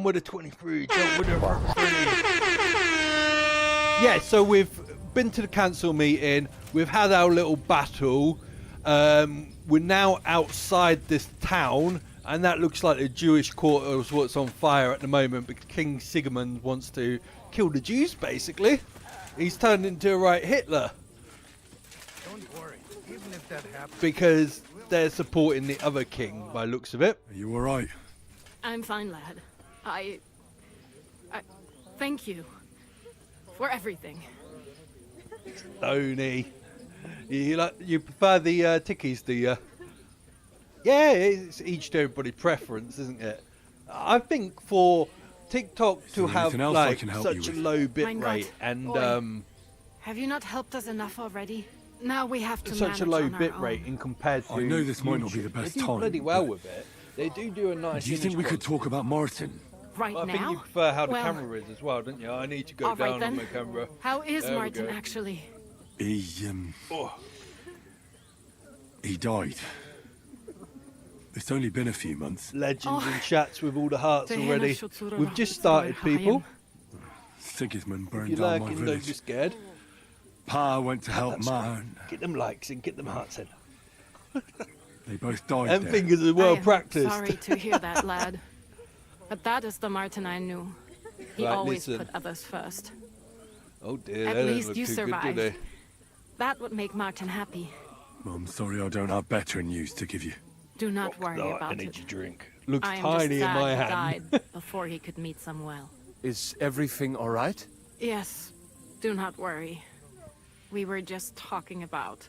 with a 23, jump with a 3. Yeah, so we've been to the council meeting, we've had our little battle, we're now outside this town, and that looks like the Jewish quarter is what's on fire at the moment, because King Sigmond wants to kill the Jews, basically. He's turned into a right Hitler. Don't worry, even if that happens. Because they're supporting the other king, by looks of it. Are you alright? I'm fine, lad. I thank you for everything. Stoney. You prefer the tickies, do you? Yeah, it's each to everybody's preference, isn't it? I think for TikTok to have like such a low bit rate and have you not helped us enough already? Now we have to such a low bit rate in compared to I know this might YouTube. not be the best they do time. bloody well with it. They do a nice. Do you think we could talk about Martin? Right I now? think you prefer how the Well, camera is as well, don't you? I need to go all right down then. on my camera. How is There we Martin go. actually? He died. It's only been a few months. Legends and chats with all the hearts Te already. hena shutsura We've just started, hayam. people. Sigmond If burned you down like my and don't village. be scared. Pa went to help That's man. Get them likes in, get them hearts in. They both died And there. fingers are I well am practiced. sorry to hear that, lad. But that is the Martin I knew. He Right, always listen. put others first. Oh dear, At they don't least look you too good, do survived. they? That would make Martin happy. I'm sorry I don't have better news to give you. Do not worry No, about energy it. drink. Looks I am tiny just in my sad he hand. died before he could meet some well. Is everything all right? Yes, do not worry. We were just talking about.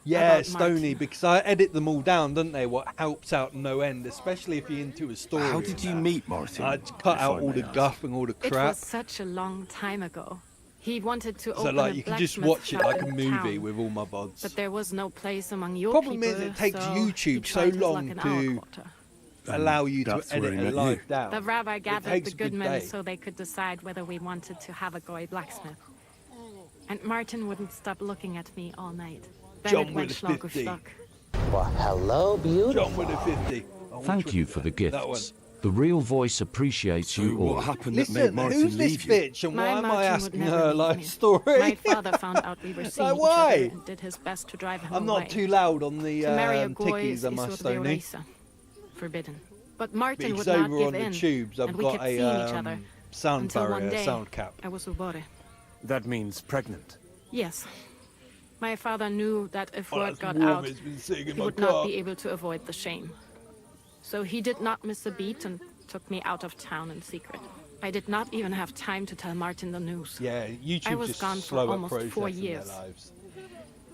Yeah, about Stony, Martin. because I edit them all down, don't they? What helps out no end, especially if you're into a story. How did you meet Martin? I cut if out I all may the ask? guff and all the It crap. was such a long time ago. He wanted to So open like a you can just blacksmith watch it shop like a in movie town, with all my VODs. but there was no place among your Problem people. is it takes so YouTube he so tried his luck long in to our quarter. allow you to That's where edit he a met live you. down. The rabbi gathered takes the a good good men day. so they could decide whether we wanted to have a goy blacksmith. And Martin wouldn't stop looking at me all night. Then John it went with a schlock 50. schlock. Well, hello, beautiful. John with a 50. Oh, which Thank one you is for that? the That one. gifts. The real voice appreciates So you all. what happened that made Listen, Martin who's this leave you? bitch and My why am I Martin would asking never her leave life me. story? My father found out we were seeing each why? other and did his best to drive him I'm away. not too loud on the To marry a goy tickies, is am I, isur Stony? deoreisa. Forbidden. But Martin Because would not over give on in, the tubes, I've and we got kept seeing each a other sound until one barrier, day sound cap. I was ubore. That means pregnant. Yes. My father knew that if Oh, word that's got warm, out, it's been sitting in he my would car. not be able to avoid the shame. So he did not miss a beat and took me out of town in secret. I did not even have time to tell Martin the news. Yeah, YouTube I was just gone for slow at almost 4 processing their years. lives.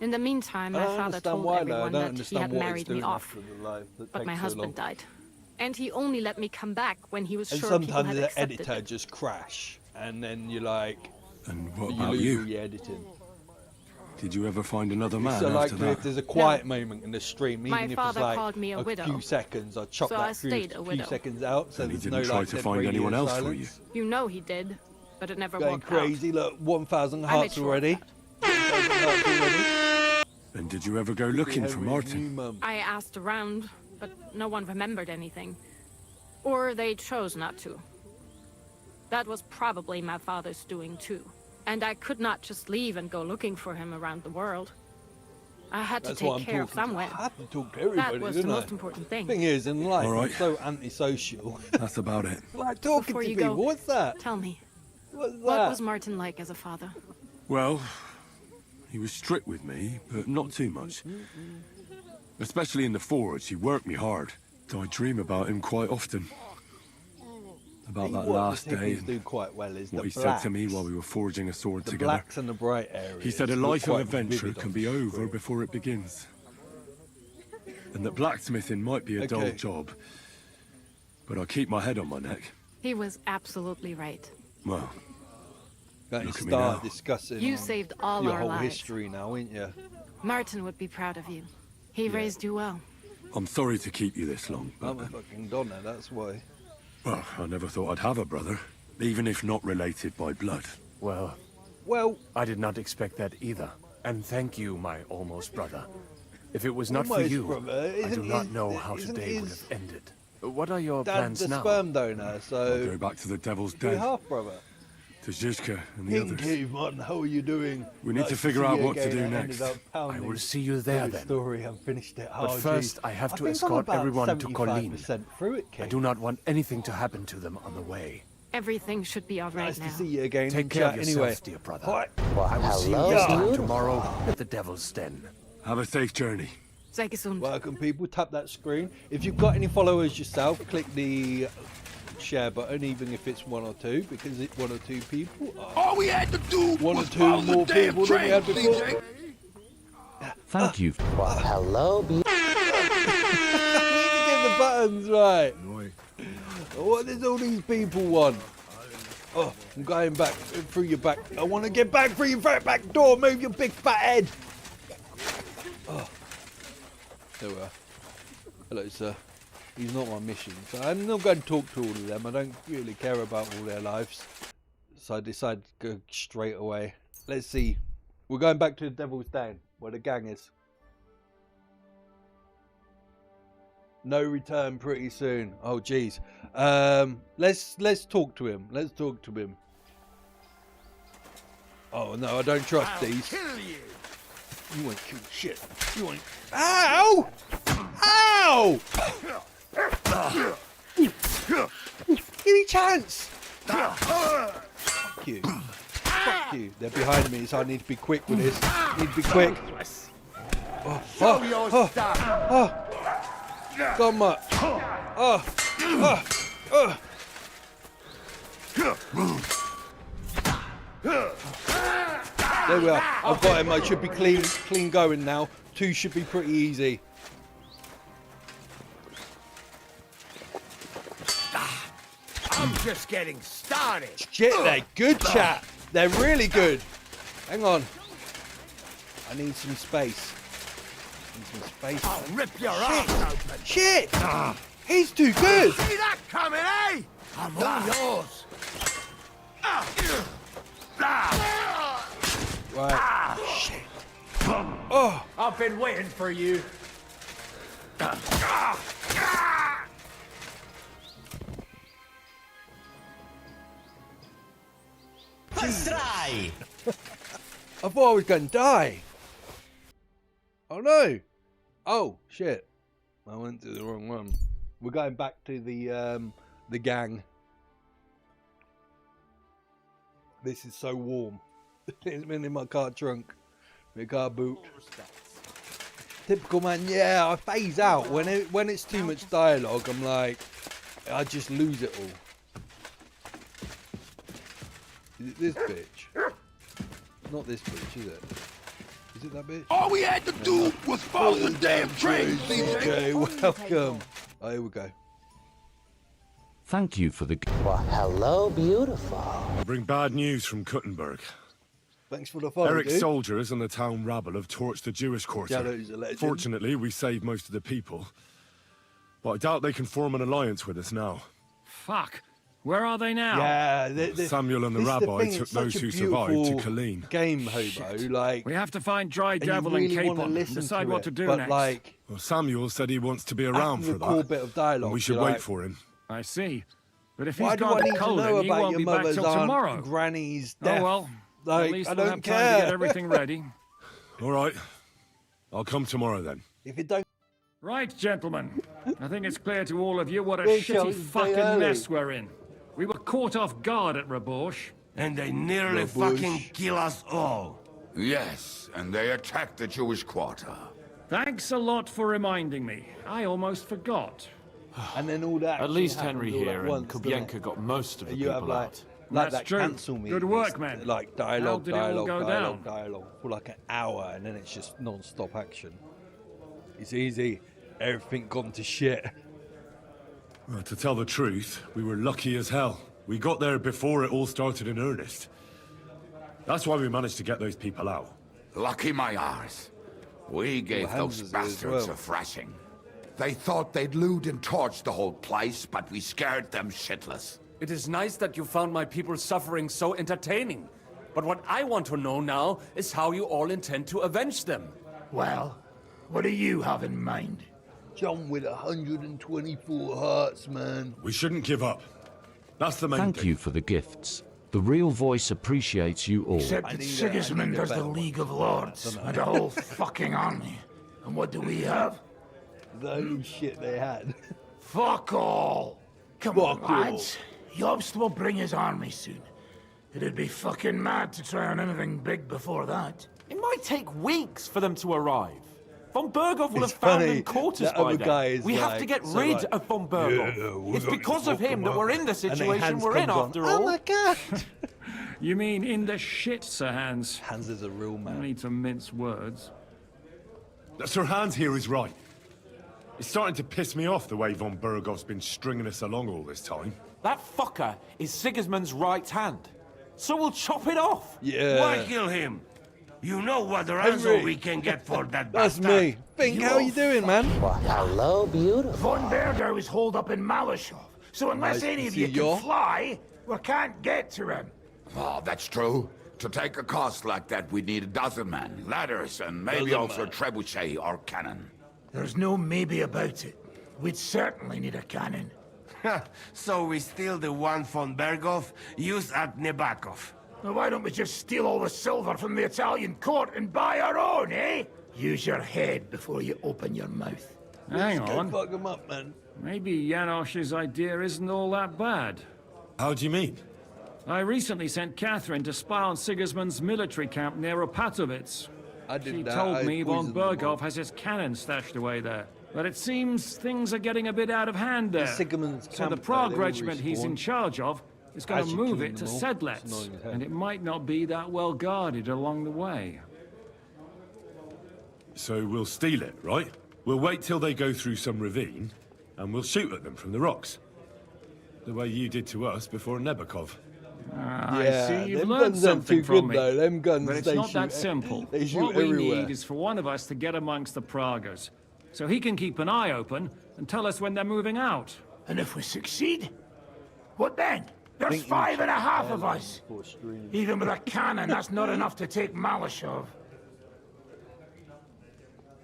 In the meantime, my I father understand told why, though. I everyone don't that he understand had what it's married me doing off. after the life that But takes my so husband long. died. And he only let me come back when he was And sure people sometimes had the accepted editor it. just crash, and then you're like, And what you about lose all you? your editing. Did you ever find another man So like, after if that? there's a quiet moment in the stream, even My if it's father like called me a widow. few seconds, I chop So that I few, stayed a few widow. seconds out, so And he there's didn't no try like to dead find radio anyone else for silence. you? You know he did, but it never Going worked crazy, out. look, 1,000 I hearts made sure of already. that. 1,000 hearts already. And did you ever go looking for Henry's Martin? new mum. I asked around, but no one remembered anything. Or they chose not to. That was probably my father's doing too. And I could not just leave and go looking for him around the world. I had to That's what take I'm care of talking someone. to. I have to talk to everybody, That was the didn't I? most important thing. Thing is, in life, All right. I'm so antisocial. That's about it. Like talking Before to you people. go, What's that? Tell me, What's that? what was Martin like as a father? Well, he was strict with me, but not too much. Especially in the forge, he worked me hard. I dream about him quite often. About that What last the day Tickies do and quite well is what the he said to me blacks. while we were forging a sword The together. blacks and the bright areas. He said a look life of quite adventure vivid can on be the over screen. before it begins. And that blacksmithing might be a dull Okay. job, but I keep my head on my neck. He was absolutely right. Well, Going to Look at me start now. discussing You saved all your our whole lives. history now, ain't you? Martin would be proud of you. He raised you well. I'm sorry to keep you this long, but I'm a fucking Donna, that's why. well, I never thought I'd have a brother, even if not related by blood. Well, Well, I did not expect that either. And thank you, my almost brother. If it was not for Almost you, brother. I do Isn't not his- know how isn't today would his- have ended. What are your Dad's plans the now? sperm donor, so Go back to the Devil's you're Den, half brother. to Zizka and the others. Caveman, how are you doing? We need Nice to figure see out you what to again. do I next. ended up pounding I will see you there through the then. story and finished it. But first, I have to escort everyone to Colleen. Through it, I do not want anything to happen to them on the way. Everything should be all right Nice now. to see you again. Take care of Chat yourselves, anyway. dear brother. Hi. Well, I will see you hello, this time beautiful. tomorrow at the Devil's Den. Have a safe journey. Sei gesund. Welcome, people. Tap that screen. If you've got any followers yourself, click the share button, even if it's 1 or 2, because it's 1 or 2 people. All we had to do 1 or was 2 follow the more damn people than we train, had before. CJ. Thank you. Well, hello, beautiful. We need to get the buttons right. What does all these people want? Oh, I'm going back through your back. I want to get back through your back door. Move your big fat head. Oh. There we are. Hello, sir. He's not my mission, so I'm not going to talk to all of them. I don't really care about all their lives. So I decided to go straight away. Let's see. We're going back to the Devil's Den, where the gang is. No return pretty soon. Oh, jeez. Let's talk to him. Let's talk to him. Oh no, I don't trust these. Kill you. You ain't kill shit. You ain't. Ow! Ow! Any chance? Fuck you. Fuck you. They're behind me, so I need to be quick with this. Need to be quick. Oh, Show your stuff. Got my. There we are. I've got him. I should be clean going now. 2 should be pretty easy. I'm just getting started. Shit, they're good, chat. They're really good. Hang on. I need some space. Need some space. I'll rip your ass open. Shit! He's too good. See that coming, eh? I'm all yours. Right. Shit. Oh. I've been waiting for you. I thought I was going to die. Oh no. Oh shit. I went to the wrong one. We're going back to the gang. This is so warm. It's been in my car trunk. My car boot. Typical man, yeah, I phase out. When it's too much dialogue, I'm like, I just lose it all. Is it this bitch? Not this bitch, is it? Is it that bitch? All we had to do was follow the damn train, CJ. Okay, welcome. Oh, here we go. Thank you for the... Well, hello, beautiful. I bring bad news from Kuttenberg. Thanks for the follow, Eric's dude. soldiers and the town rabble have torched the Jewish quarter. Jalo's a legend. Fortunately, we saved most of the people. But I doubt they can form an alliance with us now. Fuck. Where are they now? Yeah, Samuel and the this is rabbi thing, took it's such those a who survived to beautiful Colleen. Game, Hobo. Like, We have to find Dry and Devil you really and want to Capon and listen decide to what it, to do but next. like, Well, Samuel said he wants to be around after for the core that. bit of dialogue, And we should you're wait like, for him. I see. But if why he's do gone I to need to know Colin, he about won't your be back mother's till aunt, tomorrow. granny's death? Oh well. Like, At least I we'll don't have time to get care. everything ready. All right. I'll come tomorrow then. If it don't, Right, gentlemen. I think it's clear to all of you what a We shall shitty stay fucking early. mess we're in. We were caught off guard at Rabosh. And they nearly Rabush. fucking kill us all. Yes, and they attacked the Jewish quarter. Thanks a lot for reminding me. I almost forgot. and then all that. At actually least happens Henry all at here and once, doesn't it? Kubienka got most of the You have people like, out. like That's that true. cancel meeting. Good work, it's man. Like How dialogue, did it all dialogue, go dialogue, down? dialogue for like an hour, and then it's just non-stop action. It's easy. Everything gone to shit. Well, to tell the truth, we were lucky as hell. We got there before it all started in earnest. That's why we managed to get those people out. Lucky my arse. We gave Hans those is there as bastards well. a thrashing. They thought they'd loot and torch the whole place, but we scared them shitless. It is nice that you found my people suffering so entertaining. But what I want to know now is how you all intend to avenge them. Well, what do you have in mind? John with 124 hearts, man. We shouldn't give up. That's the main thing. Thank you for the gifts. The real voice appreciates you all. Except I that need a- Sigismund I need a has the better League of one. Lords and a whole fucking army. And what do we have? The only shit they had. Fuck all! Come Fuck on, lads. Jobst will bring his army soon. It'd be fucking mad to try on anything big before that. It might take weeks for them to arrive. Von Berghoff will It's have found funny, them quarters that by other then. guy is We have like- to get so rid like, of Von Berghoff. "Yeah, we're It's going because to of him fuck that him we're up." in the And then situation Hans we're in comes on, after Oh all. my god! You mean in the shit, Sir Hans? Hans is a real No man. need to mince words. Sir Hans here is right. It's starting to piss me off the way Von Berghoff's been stringing us along all this time. That fucker is Sigismund's right hand. So we'll chop it off. Yeah. Why kill him? You know what ransom Henry. we can get for that That's bastard. me. Fink, how you doing, man? Well, hello, beautiful. Von Berger is holed up in Malashov, so unless Nice any to of see you you. can fly, we can't get to him. Oh, that's true. To take a cost like that, we'd need a dozen men, ladders, and maybe Dozen also men. a trebuchet or cannon. There's no maybe about it. We'd certainly need a cannon. So we steal the one von Berghoff used at Nebakov. Now why don't we just steal all the silver from the Italian court and buy our own, eh? Use your head before you open your mouth. Hang Go on. fuck him up, man. Maybe Janosch's idea isn't all that bad. How do you mean? I recently sent Catherine to spy on Sigismund's military camp near Opatovitz. I did She that. told I me Von poisoned them all. Berghoff has his cannon stashed away there. But it seems things are getting a bit out of hand there. Sigmund's So the camp, Prague though, they all regiment he's in respawn. charge of is going to Actually move killing it to them all. It's Sedlets. annoying as hell. And it might not be that well guarded along the way. So we'll steal it, right? We'll wait till they go through some ravine, and we'll shoot at them from the rocks. The way you did to us before Nebakov. I Yeah, see you've them learned guns aren't something too from good me. though. Them guns, But it's they not shoot. that simple. They shoot What we everywhere. need is for one of us to get amongst the Pragas, so he can keep an eye open and tell us when they're moving out. And if we succeed, what then? There's Think you 5.5 should of us. before streaming. Even with a cannon, that's not enough to take Malashov.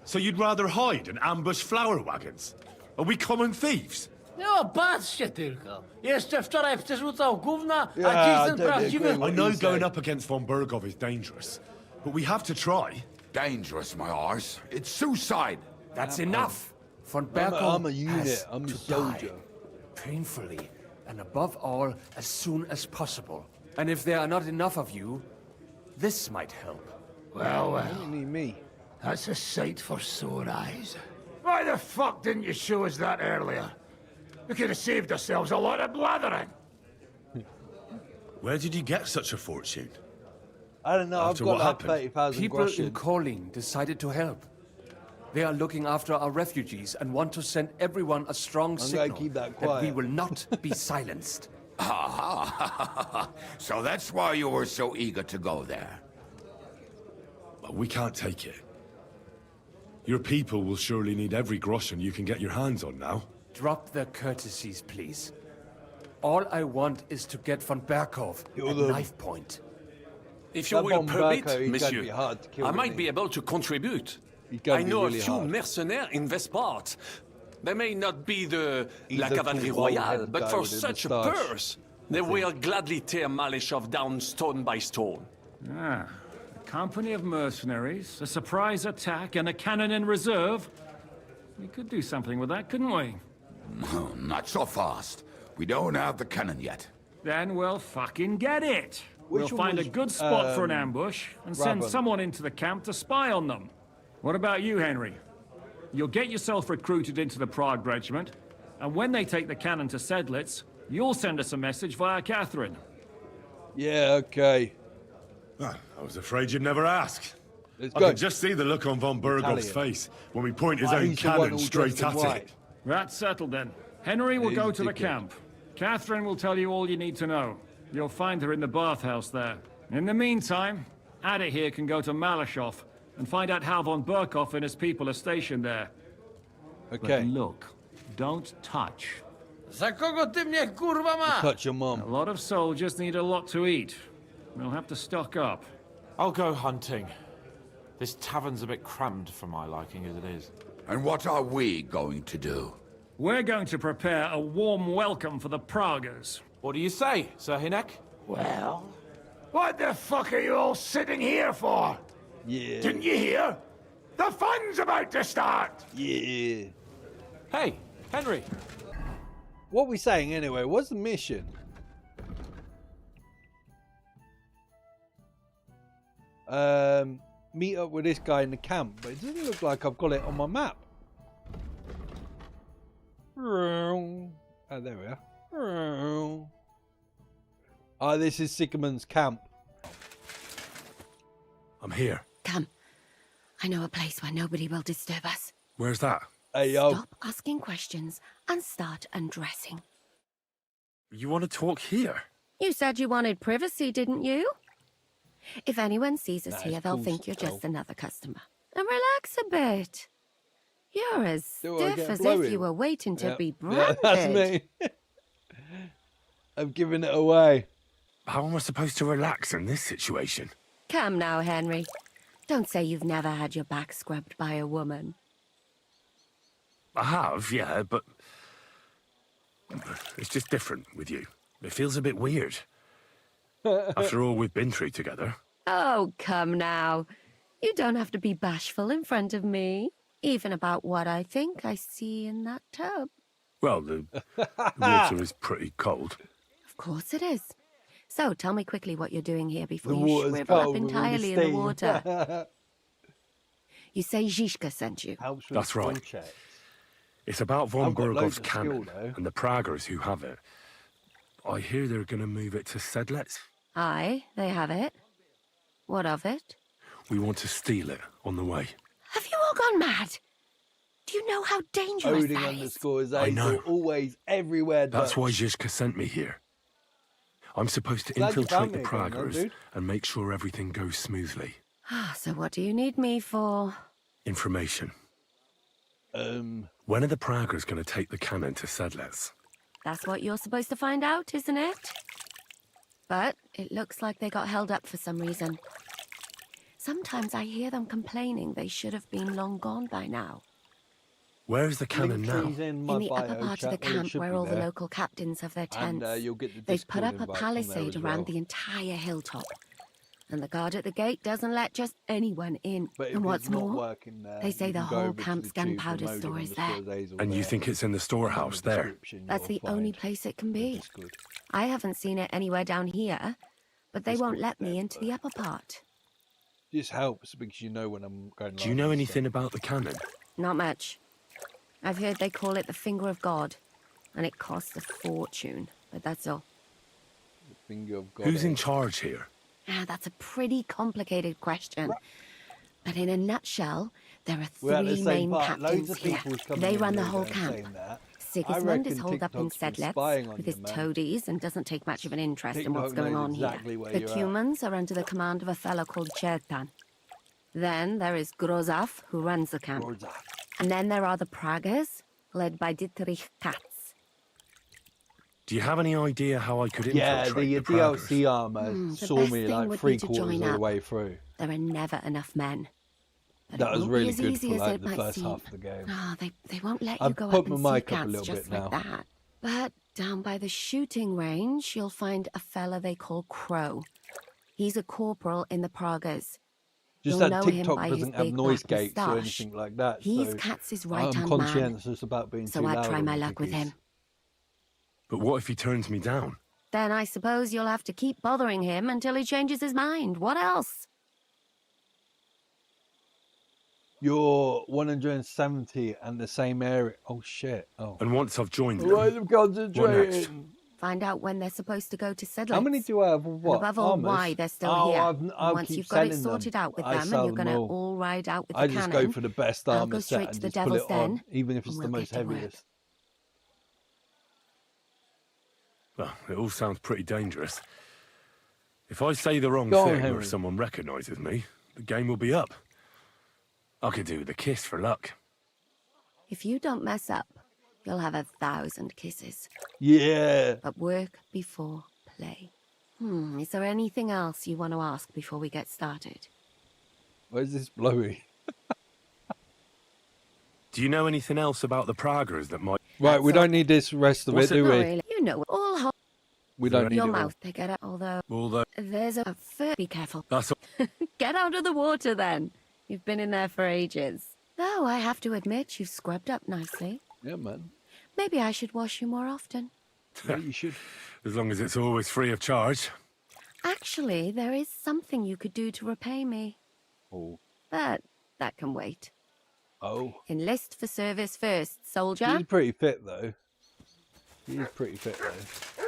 So you'd rather hide and ambush flower wagons? Are we common thieves? No, patrzcie tylko. Jeszcze wczoraj przerzucał gówna, Yeah, a dziś ten I don't prawdziwy... agree I with know you going say. up against von Berghoff is dangerous, but we have to try. Dangerous, my arse. It's suicide. That's enough. Von I'm Berghoff a unit. has I'm a to soldier. die. Painfully, and above all, as soon as possible. And if there are not enough of you, this might help. Well, well, You need me. that's a sight for sore eyes. Why the fuck didn't you show us that earlier? We could have saved ourselves a lot of blathering. Where did you get such a fortune? I don't know. After I've got what like happened? 30,000 People in groschen. Kolin decided to help. They are looking after our refugees and want to send everyone a strong gonna signal keep that we quiet. will not be silenced. So that's why you were so eager to go there. But we can't take it. Your people will surely need every groschen you can get your hands on now. Drop the courtesies, please. All I want is to get von Berghoff Kill at them. knife point. If you That will Von permit, Berger, he's gonna monsieur, be hard to kill, I isn't might he? be able to contribute. He's gonna I be know really a few hard. mercenaires in this part. They may not be He's la the cavalerie cool royale, bald-headed but guy for with the such a moustache. purse, they will gladly tear Maleshov down stone by stone. Ah, a company of mercenaries, a surprise attack, and a cannon in reserve. We could do something with that, couldn't we? Oh, not so fast. We don't have the cannon yet. Then we'll fucking get it. Which We'll one find a was, good spot for an ambush and send Rabban? someone into the camp to spy on them. What about you, Henry? You'll get yourself recruited into the Prague regiment, and when they take the cannon to Sedlitz, you'll send us a message via Catherine. Yeah, okay. Ah, I was afraid you'd never ask. Let's I go. can just see the look on von Berghoff's Italian. face when we point his Why, own he's the one cannon all straight dressed in at white. it. That's settled then. Henry will He's go a to the dickhead. camp. Catherine will tell you all you need to know. You'll find her in the bathhouse there. In the meantime, Ada here can go to Malashov and find out how von Berkhoff and his people are stationed there. Okay. But look, don't touch. Za kogo ty mnie kurwa masz? Touch your A mum. lot of soldiers need a lot to eat. We'll have to stock up. I'll go hunting. This tavern's a bit crammed for my liking as it is. And what are we going to do? We're going to prepare a warm welcome for the Pragas. What do you say, Sir Hinek? Well, what the fuck are you all sitting here for? Yeah. Didn't you hear? The fun's about to start! Yeah. Hey, Henry. What are we saying anyway? What's the mission? Meet up with this guy in the camp, but it doesn't look like I've got it on my map. Oh, there we are. Oh, this is Sigmund's camp. I'm here. Come. I know a place where nobody will disturb us. Where's that? Hey, yo. Stop asking questions and start undressing. You want to talk here? You said you wanted privacy, didn't you? If anyone sees us Nah, here, they'll cool think you're still. just another customer. And relax a bit. You're as Do I stiff get as blowing? if you were waiting to Yep. be Yeah, branded. that's me. I'm giving it away. How am I supposed to relax in this situation? Come now, Henry. Don't say you've never had your back scrubbed by a woman. I have, yeah, but it's just different with you. It feels a bit weird. After all we've been through together. Oh, come now. You don't have to be bashful in front of me. Even about what I think I see in that tub. Well, the water is pretty cold. Of course it is. So, tell me quickly what you're doing here before The you water's shrivel up cold with all the entirely in the steam. water. You say Zizka sent you. Helps with That's skill right. checks. It's about von I've got loads Burgov's of skill, cannon though. and the Praggers who have it. I hear they're going to move it to Sedlets. Aye, they have it. What of it? We want to steal it on the way. Have you all gone mad? Do you know how dangerous Odin that is? underscores I know. always everywhere. That's Dutch. why Zizka sent me here. I'm supposed to Glad you found infiltrate the me again, though, Praggers dude. and make sure everything goes smoothly. So what do you need me for? Information. When are the Praggers going to take the cannon to Sedlets? That's what you're supposed to find out, isn't it? But it looks like they got held up for some reason. Sometimes I hear them complaining they should have been long gone by now. Where's the cannon now? In the upper part of the camp where all the local captains have their tents. you'll get the They've put Discord up a invite from there palisade as around well. the entire hilltop. And the guard at the gate doesn't let just anyone in. But if And what's it's not more, working there, they say you the can go whole over to camp's the tube gunpowder and store is there. underscore Hazel And you there. think it's in the storehouse there? Description That's you'll the only find place it can the be. Discord. I haven't seen it anywhere down here, but they won't Discord's let me there, into but- the upper part. This helps because you know when I'm going. Do you know anything about the cannon? Not much. I've heard they call it the Finger of God, and it costs a fortune, but that's all. Finger of God. Who's in charge here? That's a pretty complicated question. But in a nutshell, there are We're at the three same main part. Loads captains of here. people's coming They in run the here whole and camp. saying that. Sigismund is reckon holed up in TikTok's been spying Sedlets on with you, his man. toadies and doesn't take much of an interest in what's TikTok going knows on exactly here. where The you're at. humans are under the command of a fellow called Chertan. Then there is Grozaf, who runs the camp. Grozaf. And then there are the Praggers, led by Dietrich Katz. Do you have any idea how I could Yeah, infiltrate the the Praggers? DLC armor the saw best me thing like would be 3 to quarters join of the up. way through. There are never enough men. But That it was won't really be as good easy for as like it the might first seem. half of the game. They won't let you I've go put up and my see mic up a counts little just bit like now. that. But down by the shooting range, you'll find a fella they call Crow. He's a corporal in the Praggers. Just You'll that know him TikTok by his doesn't have big noise black gates or moustache. anything like that. He's so Katz's I'm right-hand man. conscientious about being So too I'd loud try on my the luck with cookies. him. But what if he turns me down? Then I suppose you'll have to keep bothering him until he changes his mind. What else? You're 170 and the same area. Oh shit. Oh. And once I've joined them, Right, I'm concentrating. Find out when they're supposed to go to Sedlets. How many do I have? And What? above all, armors? why they're still Oh, here. I've, And I'll once keep you've got it selling sorted them. out with I them and sell you're going to them all ride out with I the just cannon, go for the best I'll armor go set straight and to the just put Devil's it on, Den, even if it's and the we'll most get to work. heaviest. well, it all sounds pretty dangerous. If I say the wrong Go on, thing or Henry. if someone recognizes me, the game will be up. I could do with a kiss for luck. If you don't mess up, you'll have 1,000 kisses. Yeah. But work before play. Is there anything else you want to ask before we get started? Where's this blowy? Do Do you know anything else about the Praggers that might... Right, we don't need this rest of it, What's it? do Not we? really. You know, all hot. We don't need Your it all. mouth to get out, although there's a fur. Be careful. That's all. Get out of the water then. You've been in there for ages. Though I have to admit, you've scrubbed up nicely. Yeah, man. Maybe I should wash you more often. Yeah, you should. As long as it's always free of charge. Actually, there is something you could do to repay me. Oh. But that can wait. Oh. Enlist for service first, soldier. He's pretty fit, though. He's pretty fit, though.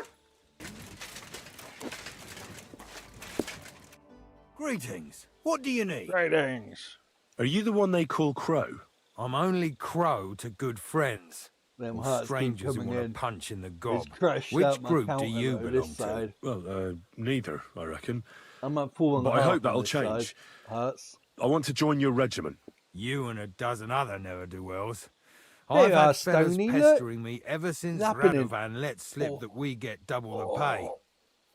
Greetings. What do you need? Greetings. Are you the one they call Crow? I'm only Crow to good friends. Them Or hearts keep strangers who coming want in. to punch in the gob. It's crashed Which out my group do counter, you though, belong this to? side. Well, neither, I reckon. I'm at 4 But I hope that'll change. Side. Hearts. I want to join your regiment. You and a dozen other ne'er-do-wells. There I've you are, had fellas Stoney, look. pestering me ever since It's happening. Radovan let slip Oh. that we get double the pay.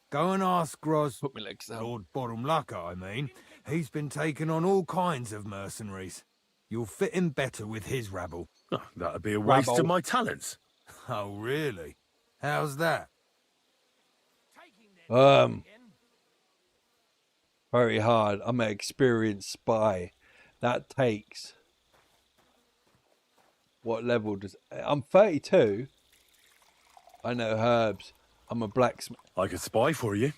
Go and ask Gros, Put my legs down. Lord Borumlaka, I mean. He's been taking on all kinds of mercenaries. You'll fit in better with his rabble. Oh, that'd be a waste Rabble. of my talents. Oh, really? How's that? Very hard. I'm an experienced spy. That takes... What level does... I'm 32. I know herbs. I'm a blacksmith. I could spy for you.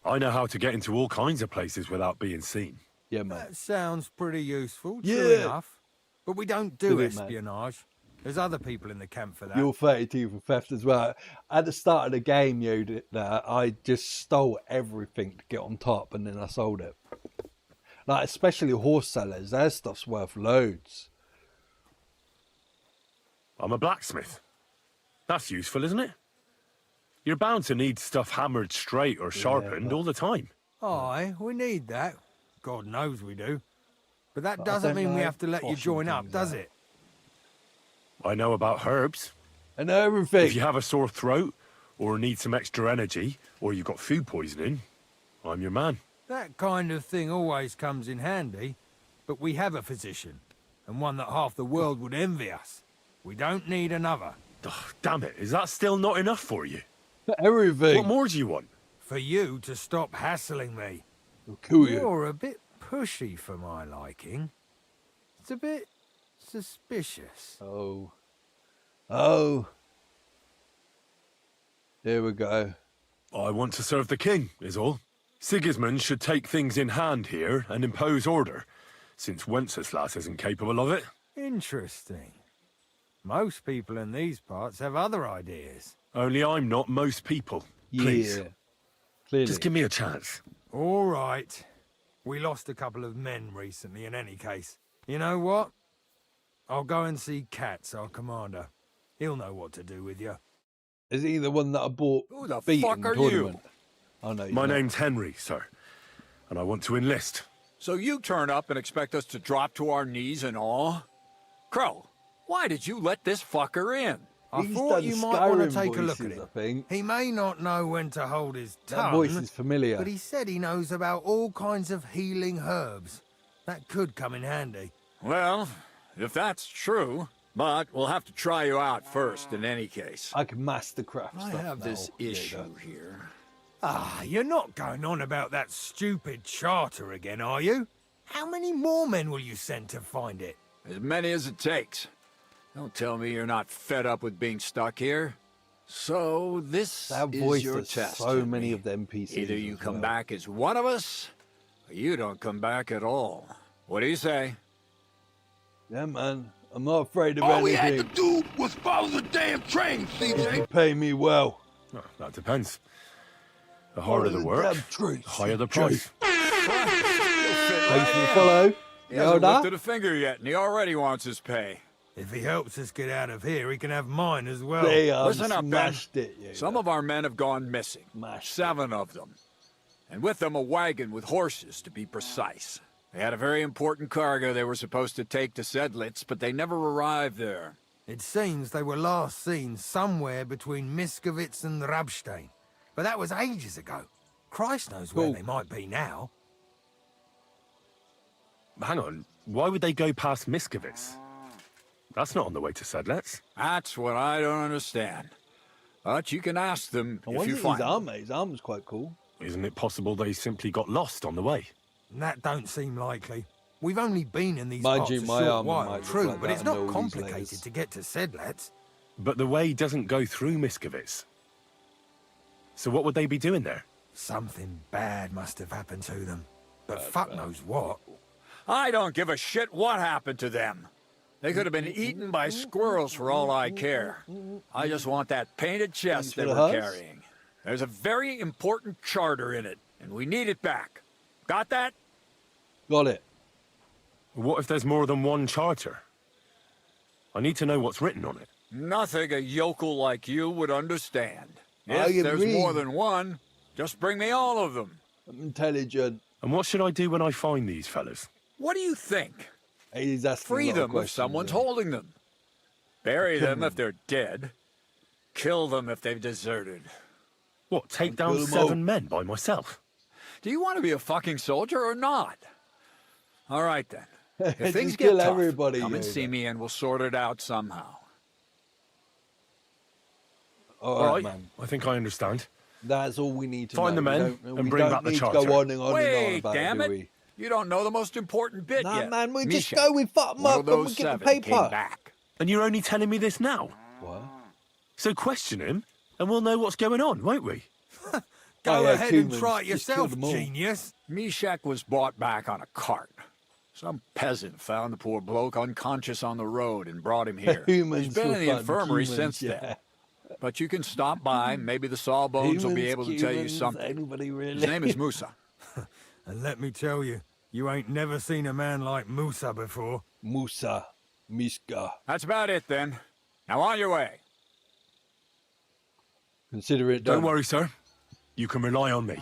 I know how to get into all kinds of places without being seen. Yeah, man. That sounds pretty useful, Yeah. true enough. But we don't do Do it, man. espionage. There's other people in the camp for that. You're 32 for theft as well. At the start of the game, I just stole everything to get on top, and then I sold it. Like, especially horse sellers. Their stuff's worth loads. I'm a blacksmith. That's useful, isn't it? You're bound to need stuff hammered straight or sharpened all the time. Aye, we need that. God knows we do. But that But I doesn't don't mean we know have to let you washing join up, things does out. it? I know about herbs. I know everything. If you have a sore throat, or need some extra energy, or you've got food poisoning, I'm your man. That kind of thing always comes in handy. But we have a physician, and one that half the world would envy us. We don't need another. Oh, damn it, is that still not enough for you? Everything. What more do you want? For you to stop hassling me. I'll kill you. You're a bit pushy for my liking. It's a bit suspicious. Oh. Oh. Here we go. I want to serve the king, is all. Sigismund should take things in hand here and impose order, since Wenceslas isn't capable of it. Interesting. Most people in these parts have other ideas. Only I'm not most people. Please. Yeah. Clearly. Just give me a chance. All right. We lost a couple of men recently in any case. You know what? I'll go and see Katz, our commander. He'll know what to do with you. Is he the one that I bought Who the beaten fuck are tournament? you? Oh, no, My name's Henry, sir, and I want to enlist. So you turn up and expect us to drop to our knees in awe? Crow, why did you let this fucker in? I He's thought done you might want to Skyrim take a look at voices, him. I think. He may not know when to hold his tongue. That voice is familiar. But he said he knows about all kinds of healing herbs. That could come in handy. Well, if that's true, but we'll have to try you out first in any case. I can mastercraft I stuff have now. this There you issue go. here. Ah, you're not going on about that stupid charter again, are you? How many more men will you send to find it? As many as it takes. Don't tell me you're not fed up with being stuck here. So this That is voice your does test. so many of them PCs. Either you as come well. back as one of us, or you don't come back at all. What do you say? Yeah, man. I'm not afraid of All we had anything. to do was follow the damn train, CJ. You pay me well. Well, that depends. The harder the work, Damn the truth. higher the price. Thanks for the follow. He hasn't Yoda? lifted a finger yet, and he already wants his pay. If he helps us get out of here, he can have mine as well. They Listen up, Ben. smashed it. Yeah, Some of our men have gone missing. Smashed 7 of them. And with them a wagon with horses, to be precise. They had a very important cargo they were supposed to take to Sedlitz, but they never arrived there. It seems they were last seen somewhere between Miskovitz and Rabstein. But that was ages ago. Christ knows where Cool. they might be now. Hang on, why would they go past Miskovitz? That's not on the way to Sedlets. That's what I don't understand. But you can ask them I if wonder you his find armor. His armor's quite cool. Isn't it possible they simply got lost on the way? That don't seem likely. We've only been in these Mind parts you, a my short armor while, might look true, like but that it's under all not these complicated layers. to get to Sedlets. But the way doesn't go through Miskovitz. So what would they be doing there? Something bad must have happened to them. But fuck knows what. I don't give a shit what happened to them. They could have been eaten by squirrels for all I care. I just want that painted chest they were carrying. There's a very important charter in it, and we need it back. Got that? Got it. What if there's more than one charter? I need to know what's written on it. Nothing a yokel like you would understand. I If there's agree. more than one, just bring me all of them. I'm intelligent. And what should I do when I find these fellas? What do you think? He's asking Free a lot of them if questions someone's there. holding them. Bury Kill them if them. they're dead. Kill them if they've deserted. What, take Kill down them 7 all. men by myself? Do you want to be a fucking soldier or not? All right then. If Just things kill get tough, everybody, come and Yoda. see me and we'll sort it out somehow. All right, man. I think I understand. That's all we need to Find know. the men We don't- and we bring don't back the need to charter. go on and on and on Wait, about damn it, it! do we? You don't know the most important bit Nah, yet. man, we just Misha, go, we fuck them one up of and we those get the 7 came paper. back. And you're only telling me this now? What? So question him, and we'll know what's going on, won't we? Go yeah, ahead and humans, try it just kill yourself, them all. genius. Mishak was brought back on a cart. Some peasant found the poor bloke unconscious on the road and brought him here. Humans He's been in the were fun, infirmary humans, since yeah. then. But you can stop by, maybe the Sawbones will be able to tell you Humans, something. Anybody really? His name is Musa. And let me tell you, you ain't never seen a man like Musa before. Musa. Miska. That's about it then. Now on your way. Consider it done. Don't worry, sir. You can rely on me.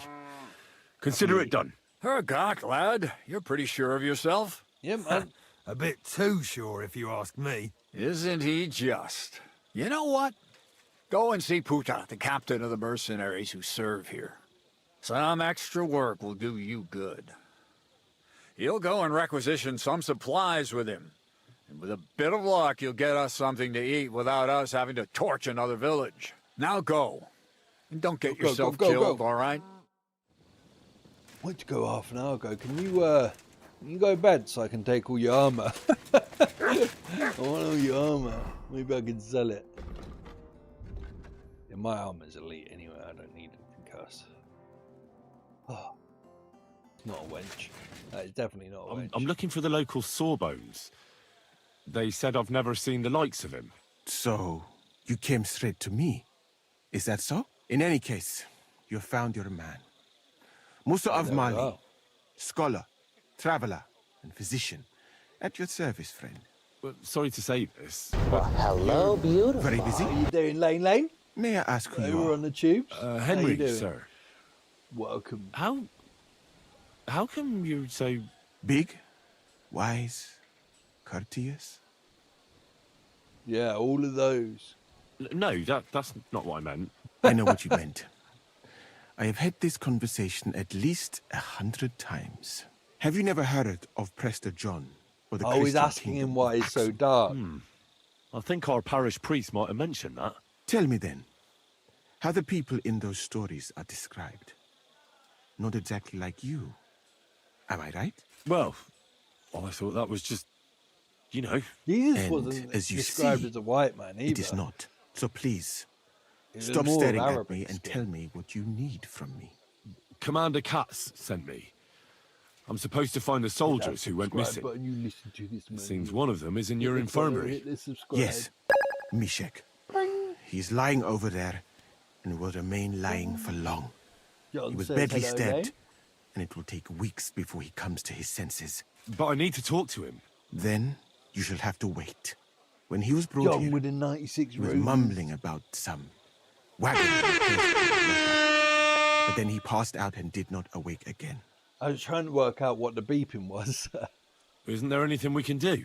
Consider it done. Hergott, lad, you're pretty sure of yourself. Yeah, man. A bit too sure, if you ask me. Isn't he just? You know what? Go and see Puta, the captain of the mercenaries who serve here. Some extra work will do you good. He'll go and requisition some supplies with him. And with a bit of luck, you'll get us something to eat without us having to torch another village. Now go. And don't get Go, yourself go, go, killed, go. all right? I went to go half an hour ago. Can you go to bed so I can take all your armor? I want all your armor. Maybe I can sell it. Yeah, my armor's elite anyway. I don't need anything else. Oh, it's not a wench. That is definitely not a wench. I'm looking for the local Sawbones. They said I've never seen the likes of him. So, you came straight to me. Is that so? In any case, you found your man. Musa of There we Mali, are. scholar, traveler, and physician. At your service, friend. Well, sorry to say this. Well, hello, beautiful. Very busy? How you doing, Lane Lane? May I ask who They you were are? on the tubes. How you Henry, doing? sir. Welcome. How come you're so... Big, wise, courteous? Yeah, all of those. No, that's not what I meant. I know what you meant. I have had this conversation at least 100 times. Have you never heard of Prester John? Or the I was Christian asking kingdom him why of he's so Axel? dark. I think our parish priest might have mentioned that. Tell me then, how the people in those stories are described. Not exactly like you. Am I right? Well, I thought that was just, you know... Jesus And wasn't as you described see, as a white man either. It is not. So please, It was stop more of staring at Arabic me and skin. tell me what you need from me. Commander Katz sent me. I'm supposed to find the soldiers who went missing. But you listen to this, man. Seems one of them is in your Hit the follow, infirmary. hit the subscribe. Yes, Mishek. He's lying over there and will remain lying for long. John He was says badly hello, stabbed, Lane. and it will take weeks before he comes to his senses. But I need to talk to him. Then you shall have to wait. When he was brought John here, with a 96 he was room. mumbling about some wagon. But then he passed out and did not awake again. I was trying to work out what the beeping was. Isn't there anything we can do?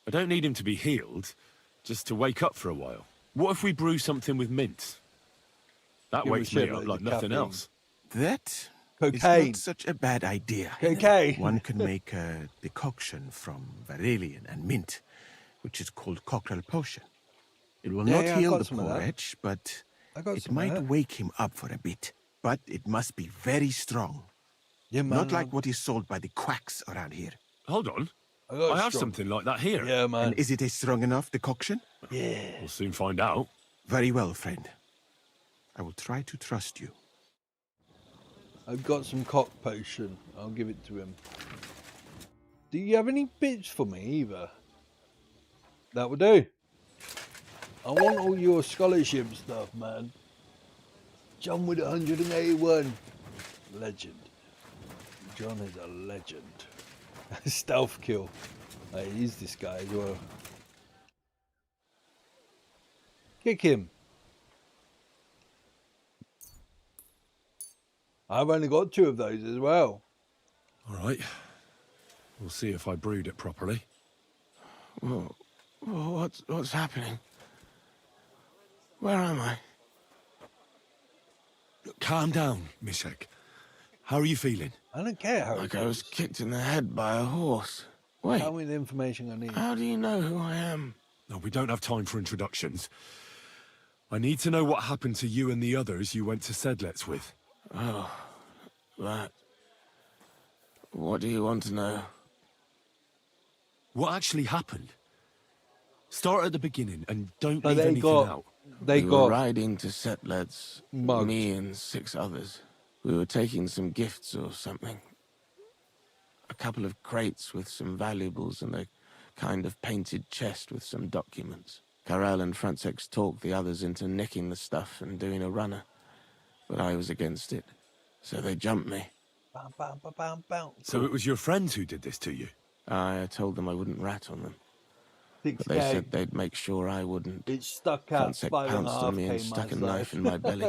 I don't need him to be healed, just to wake up for a while. What if we brew something with mint? That Give him a wakes me shit up like like the nothing caffeine. else. That is Cocaine. not such a bad idea. Cocaine. One can make a decoction from Varelian and mint, which is called cockerel potion. It will Yeah, not yeah, I heal got the some of poor that. wretch, but I got it some of might that. wake him up for a bit. But it must be very strong. Yeah, man. Not like what is sold by the quacks around here. Hold on. got I have strong. something like that here. Yeah, man. And is it a strong enough decoction? Yeah. We'll soon find out. Very well, friend. I will try to trust you. I've got some cock potion. I'll give it to him. Do you have any bits for me either? That will do. I want all your scholarship stuff, man. John with 181. Legend. John is a legend. Stealth kill. He's this guy as well. Kick him. I've only got 2 of those as well. All right. We'll see if I brewed it properly. Whoa. What's happening? Where am I? Calm down, Mishek. How are you feeling? I don't care how Like I was kicked in the head by a horse. Wait, Tell me the information I need. how do you know who I am? No, we don't have time for introductions. I need to know what happened to you and the others you went to Sedlets with. Oh, that. What do you want to know? What actually happened? Start at the beginning and don't But leave they anything got- out. They we got were riding to Setlets, mugged. me and 6 others. We were taking some gifts or something. A couple of crates with some valuables and a kind of painted chest with some documents. Karel and Francex talked the others into nicking the stuff and doing a runner, but I was against it, so they jumped me. Bam, bam, bam, bam, bam. So it was your friends who did this to you? I told them I wouldn't rat on them, 6K. but they said they'd make sure I wouldn't. It's stuck out Francex 5.5K. pounced on me and stuck a knife in my belly.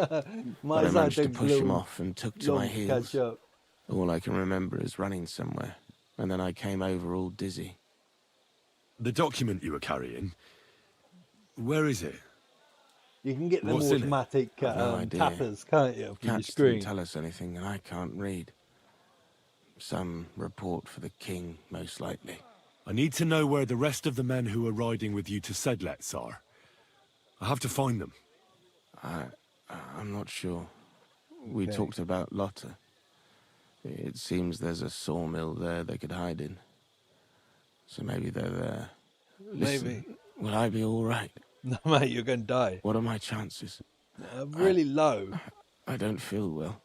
My But I side managed to takes push him little off and took to my long to heels. catch up. All I can remember is running somewhere, and then I came over all dizzy. The document you were carrying, where is it? You can get them What's in it? automatic I've no idea. tappers, can't you? From your Cats screen. didn't tell us anything, and I can't read. Some report for the king, most likely. I need to know where the rest of the men who are riding with you to Sedlets are. I have to find them. I'm not sure. We Okay. talked about Lotta. It seems there's a sawmill there they could hide in. So maybe they're there. Listen, Maybe. will I be all right? No, mate, you're going to die. What are my chances? Really low. I don't feel well.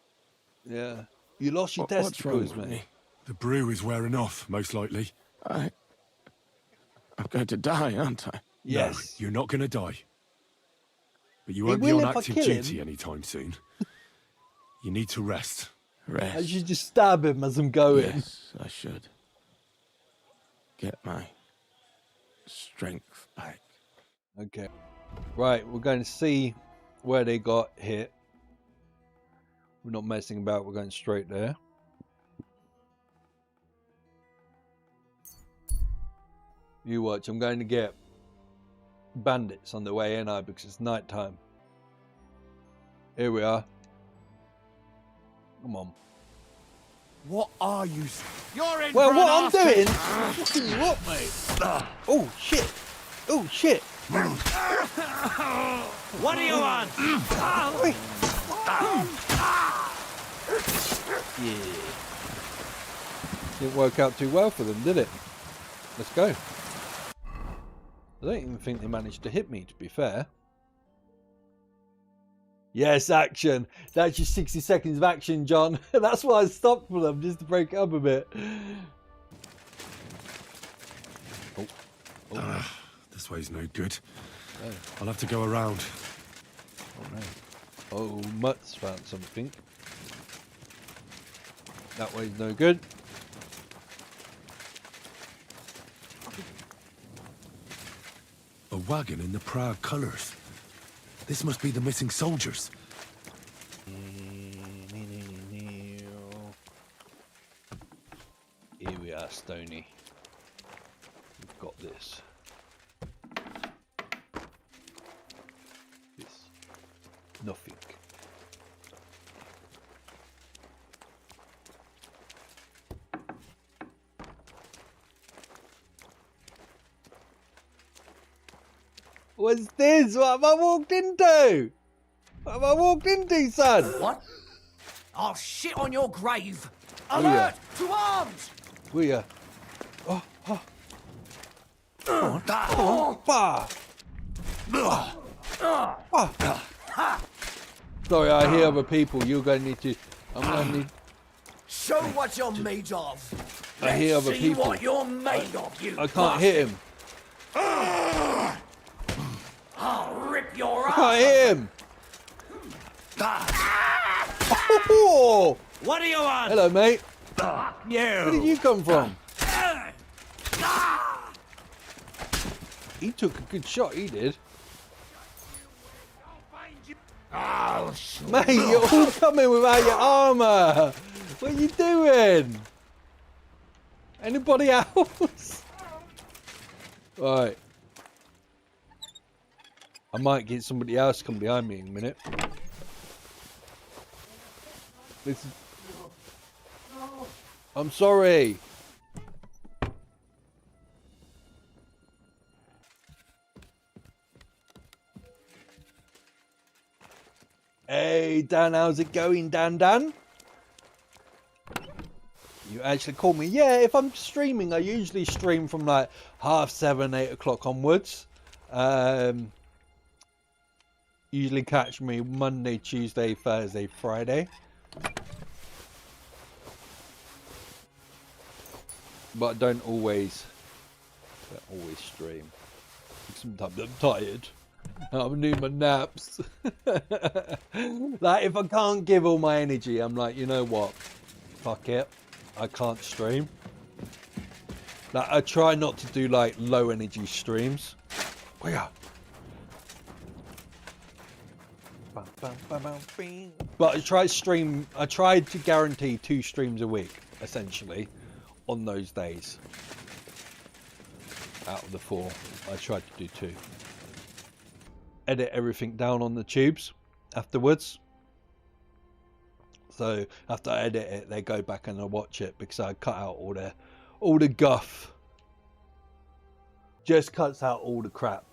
Yeah. You lost your What's wrong testicles, with mate. me? The brew is wearing off, most likely. I'm going to die, aren't I? Yes. No, you're not going to die. But you He won't be will on if I active kill duty him. anytime soon. You need to rest. I Rest. should just stab him as I'm going. Yes, I should. Get my strength back. Okay. Right, we're going to see where they got hit. We're not messing about, we're going straight there. You watch, I'm going to get bandits on the way in now because it's night time. Here we are. Come on. What are you? You're in Well, for what an I'm doing? after- Fucking you up, mate. Oh shit! Oh shit! What do you want? Yeah. Didn't work out too well for them, did it? Let's go. I don't even think they managed to hit me, to be fair. Yes, action. That's your 60 seconds of action, John. That's why I stopped for them, just to break it up a bit. This way's no good. Oh. I'll have to go around. Oh no. Oh, Mutt's found something. That way's no good. A wagon in the Prague colours. This must be the missing soldiers. Here we are, Stony. We've got this. This. Nothing. What's this? What have I walked into? What have I walked into, son? What? I'll shit on your grave. Oh, Alert! To arms! Will ya? Oh, oh. Come on. Come on. Bah. Bah. Sorry, I hear other people. You're going to need to... I'm going to need... Show what you're made of. I hear other See people. what you're made of, you I can't hit him. I'll rip your I ass. can't hit him. Oh! What do you want? Hello, mate. You. Where did you come from? He took a good shot, he did. Oh, Mate, you're all coming without your armour. What are you doing? Anybody else? Right. I might get somebody else to come behind me in a minute. This is... I'm sorry. Hey, Dan, how's it going, Dan? You actually call me? Yeah, if I'm streaming, I usually stream from like 7:30, 8 o'clock onwards. Usually catch me Monday, Tuesday, Thursday, Friday. But I don't always stream. Sometimes I'm tired. I need my naps. Like, if I can't give all my energy, I'm like, you know what? Fuck it. I can't stream. Like, I try not to do like low energy streams. Oh yeah. But I tried to guarantee 2 streams a week, essentially, on those days. Out of the 4, I tried to do 2. Edit everything down on the tubes afterwards. So after I edit it, they go back and I watch it because I cut out all the guff. Just cuts out all the crap.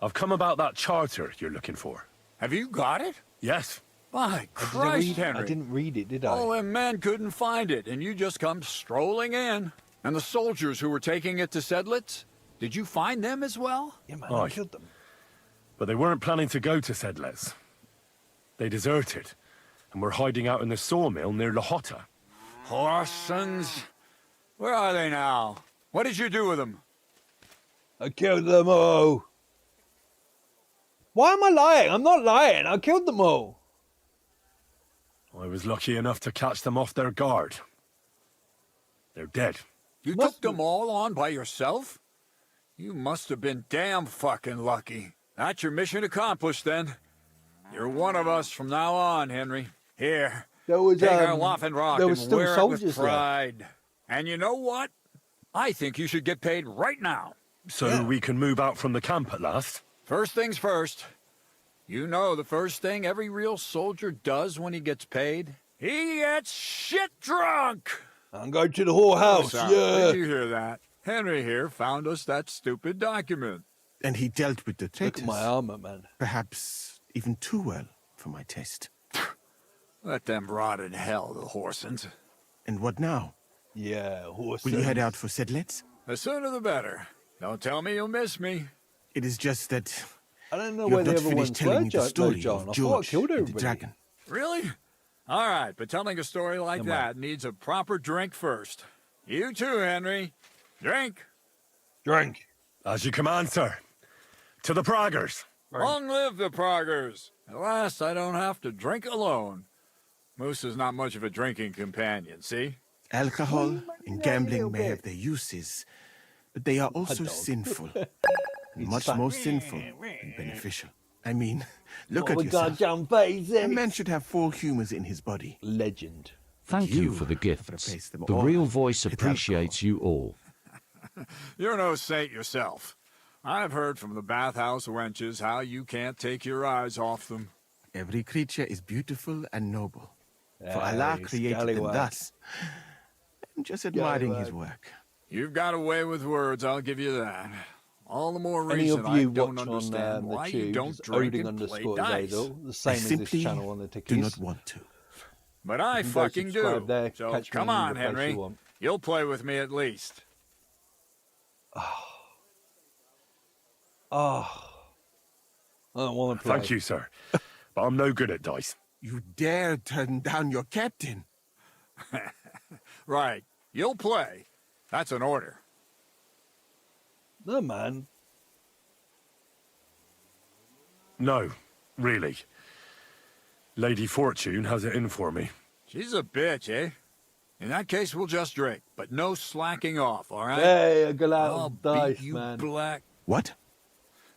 I've come about that charter you're looking for. Have you got it? Yes. My Christ, Henry. I didn't read it, did I? All them men couldn't find it, and you just come strolling in. And the soldiers who were taking it to Sedlitz, did you find them as well? Yeah, man, I killed them. But they weren't planning to go to Sedlitz. They deserted, and were hiding out in the sawmill near Lahota. Horsons. Where are they now? What did you do with them? I killed them all. Why am I lying? I'm not lying. I killed them all. I was lucky enough to catch them off their guard. They're dead. You took them all on by yourself? You must have been damn fucking lucky. That's your mission accomplished, then. You're one of us from now on, Henry. Here, there was, take our Waffenrock there and was still wear it soldiers with pride. And you know what? I think you should get paid right now. So we can move out from the camp at last? First things first. You know the first thing every real soldier does when he gets paid? He gets shit drunk! I'm going to the whorehouse, yeah. Did you hear that? Henry here found us that stupid document. And he dealt with the traitors. Look at my armor, man. Perhaps even too well for my taste. Let them rot in hell, the Horsons. And what now? Yeah, Horsons. Will you head out for Sedlitz? The sooner the better. Don't tell me you'll miss me. It is just that I don't know you where have the not other finished ones telling were, me the story John. of I thought I George killed and the everybody. dragon. Really? All right, but telling a story like Come that needs a proper drink first. You too, Henry. Drink. Drink. As you command, sir. To the Praggers. Long live the Praggers. At last, I don't have to drink alone. Moose is not much of a drinking companion, see? Alcohol and gambling may have their uses, but they are also sinful. Much more sinful than beneficial. I mean, look at yourself. A man should have 4 humors in his body. Legend. Thank you for the gifts. The real voice appreciates you all. You're no saint yourself. I've heard from the bathhouse wenches how you can't take your eyes off them. Every creature is beautiful and noble. For Allah created them thus. I'm just admiring his work. You've got a way with words, I'll give you that. All the more Any reason of you I don't watch on understand the why you don't tubes, drink Odin and play _ dice. Zadel, the same I as this simply channel on the do Tickies. not want to. But I You can go fucking subscribe do. there, So catch me come in on, the place Henry. you want. You'll play with me at least. Oh, I don't want to play. Thank you, sir. But I'm no good at dice. You dare turn down your captain? Right. You'll play. That's an order. No, man. No, really. Lady Fortune has it in for me. She's a bitch, eh? In that case, we'll just drink, but no slacking off, all right? Hey, I got out I'll of dice, beat you man. black. What?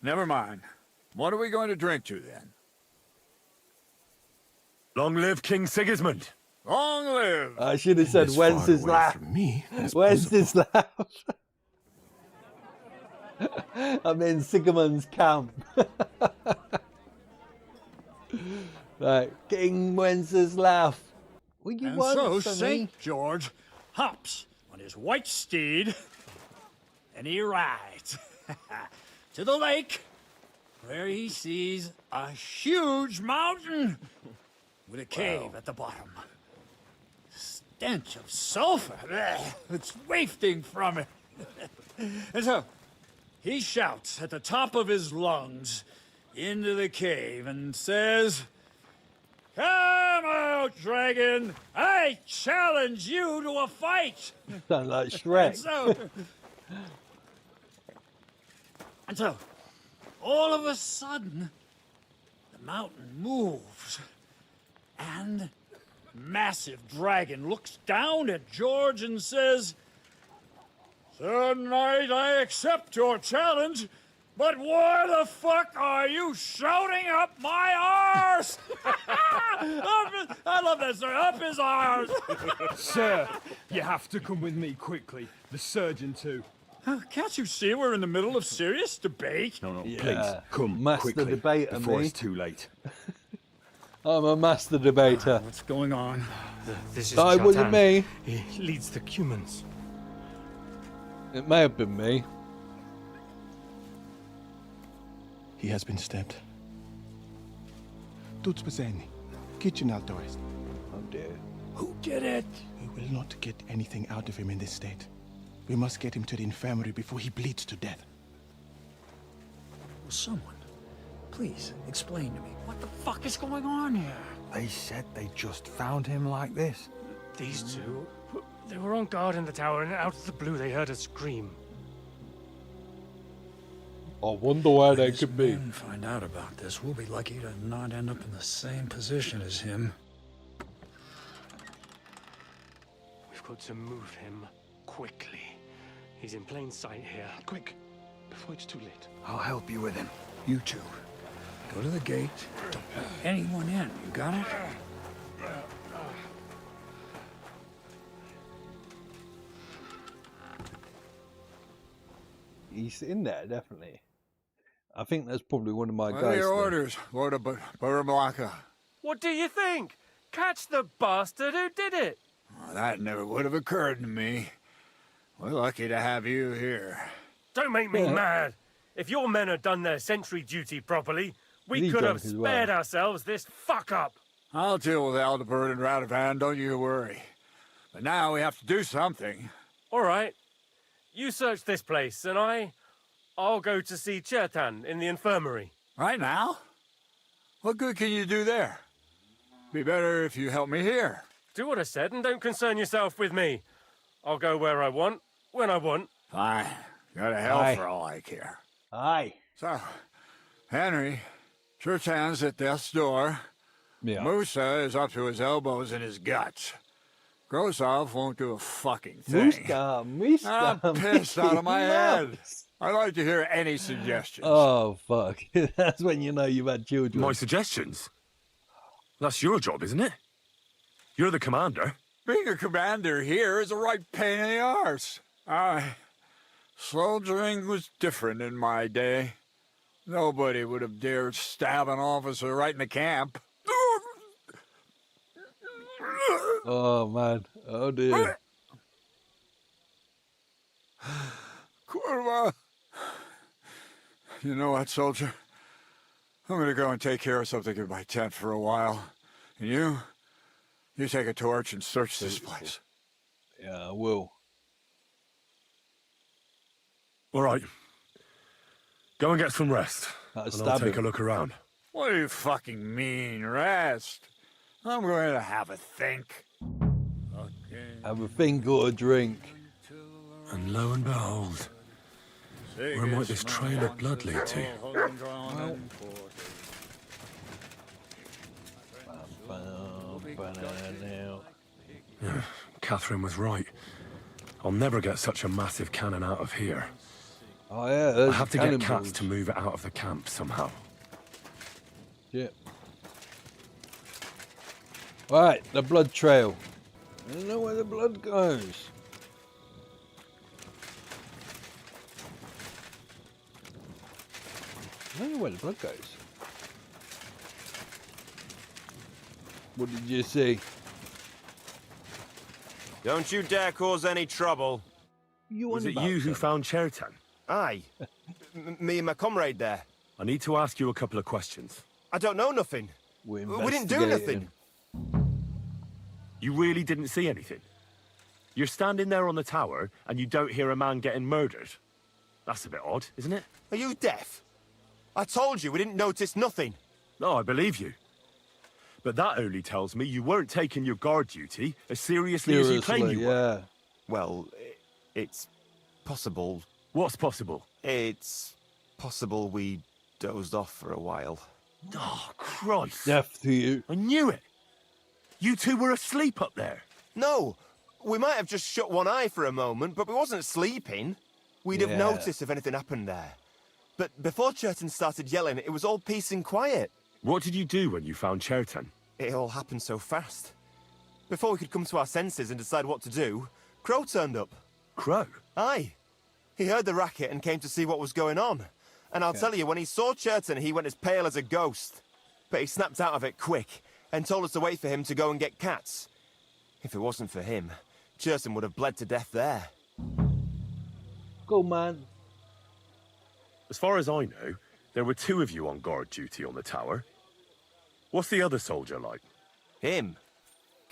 Never mind. What are we going to drink to, then? Long live King Sigismund. Long live! I should have said As when's far his away laugh. from me as When's possible. his laugh? I'm in Sigmund's camp. Right, King Wenceslav. What you And want, so sonny? St. George hops on his white steed, and he rides to the lake, where he sees a huge mountain with a cave at the bottom. Stench of sulfur, it's wafting from it. And so he shouts at the top of his lungs into the cave and says, "Come out, dragon! I challenge you to a fight!" Sound like Shrek. And so, all of a sudden, the mountain moves, and massive dragon looks down at George and says, "Sir Knight, I accept your challenge, but why the fuck are you shouting up my arse?" I love that, sir. Up his arse. Sir, you have to come with me quickly. The surgeon too. Can't you see we're in the middle of serious debate? No, Yeah. please, come Master quickly debater, before me. it's too late. I'm a master debater. What's going on? This is Oh, it wasn't me. He leads the Cumans. It may have been me. He has been stabbed. Tuts Peseni, kitchen outdoors. Oh dear. Who did it? We will not get anything out of him in this state. We must get him to the infirmary before he bleeds to death. Will someone please explain to me what the fuck is going on here? They said they just found him like this. These two, they were on guard in the tower, and out of the blue they heard a scream. I wonder where they could be. When find out about this, we'll be lucky to not end up in the same position as him. We've got to move him quickly. He's in plain sight here. Quick, before it's too late. I'll help you with him. You two, go to the gate. Don't let anyone in. You got it? He's in there, definitely. I think that's probably one of my What guys. are your then. orders, Lord of Burmlaka? What do you think? Catch the bastard who did it! That never would have occurred to me. We're lucky to have you here. Don't make me mad. If your men had done their sentry duty properly, we He's could have drunk as well. spared ourselves this fuck up. I'll deal with Aldebert and Radovan, don't you worry. But now we have to do something. All right. You search this place, and I'll go to see Chertan in the infirmary. Right now? What good can you do there? Be better if you help me here. Do what I said, and don't concern yourself with me. I'll go where I want, when I want. Fine. Go to hell Aye. for all I care. Aye. So, Henry, Chertan's at death's door. Yeah. Musa is up to his elbows in his guts. Grosov won't do a fucking thing. Muska. I'm pissed out of my head. I'd like to hear any suggestions. Oh, fuck. That's when you know you've had children. My suggestions? That's your job, isn't it? You're the commander. Being a commander here is a right pain in the arse. Soldiering was different in my day. Nobody would have dared stab an officer right in the camp. Oh, man. Oh, dear. Kurva! You know what, soldier? I'm gonna go and take care of something in my tent for a while. And you take a torch and search this place. Yeah, I will. All right. Go and get some rest. I'll And I'll take him. a look around. What do you fucking mean, rest? I'm going to have a think. Have a think or a drink. And lo and behold, where might this trail of blood lead to? Yeah, Catherine was right. I'll never get such a massive cannon out of here. Oh yeah, I there's have to get Cats cannonballs. to move it out of the camp somehow. Yeah. Right, the blood trail. I don't know where the blood goes. I don't know where the blood goes. What did you see? Don't you dare cause any trouble. Was it you who found Chertan? Aye. Me and my comrade there. I need to ask you a couple of questions. I don't know nothing. We didn't do nothing. You really didn't see anything? You're standing there on the tower and you don't hear a man getting murdered? That's a bit odd, isn't it? Are you deaf? I told you we didn't notice nothing. No, I believe you. But that only tells me you weren't taking your guard duty as seriously as you claim you were. Well, it's possible. What's possible? It's possible we dozed off for a while. Oh, Christ. Deaf to you. I knew it. You two were asleep up there. No, we might have just shut one eye for a moment, but we wasn't sleeping. We'd have noticed if anything happened there. But before Chertan started yelling, it was all peace and quiet. What did you do when you found Chertan? It all happened so fast. Before we could come to our senses and decide what to do, Crow turned up. Crow? Aye. He heard the racket and came to see what was going on. And I'll tell you, when he saw Chertan, he went as pale as a ghost. But he snapped out of it quick and told us to wait for him to go and get Cats. If it wasn't for him, Chertan would have bled to death there. Go, man. As far as I know, there were two of you on guard duty on the tower. What's the other soldier like? Him?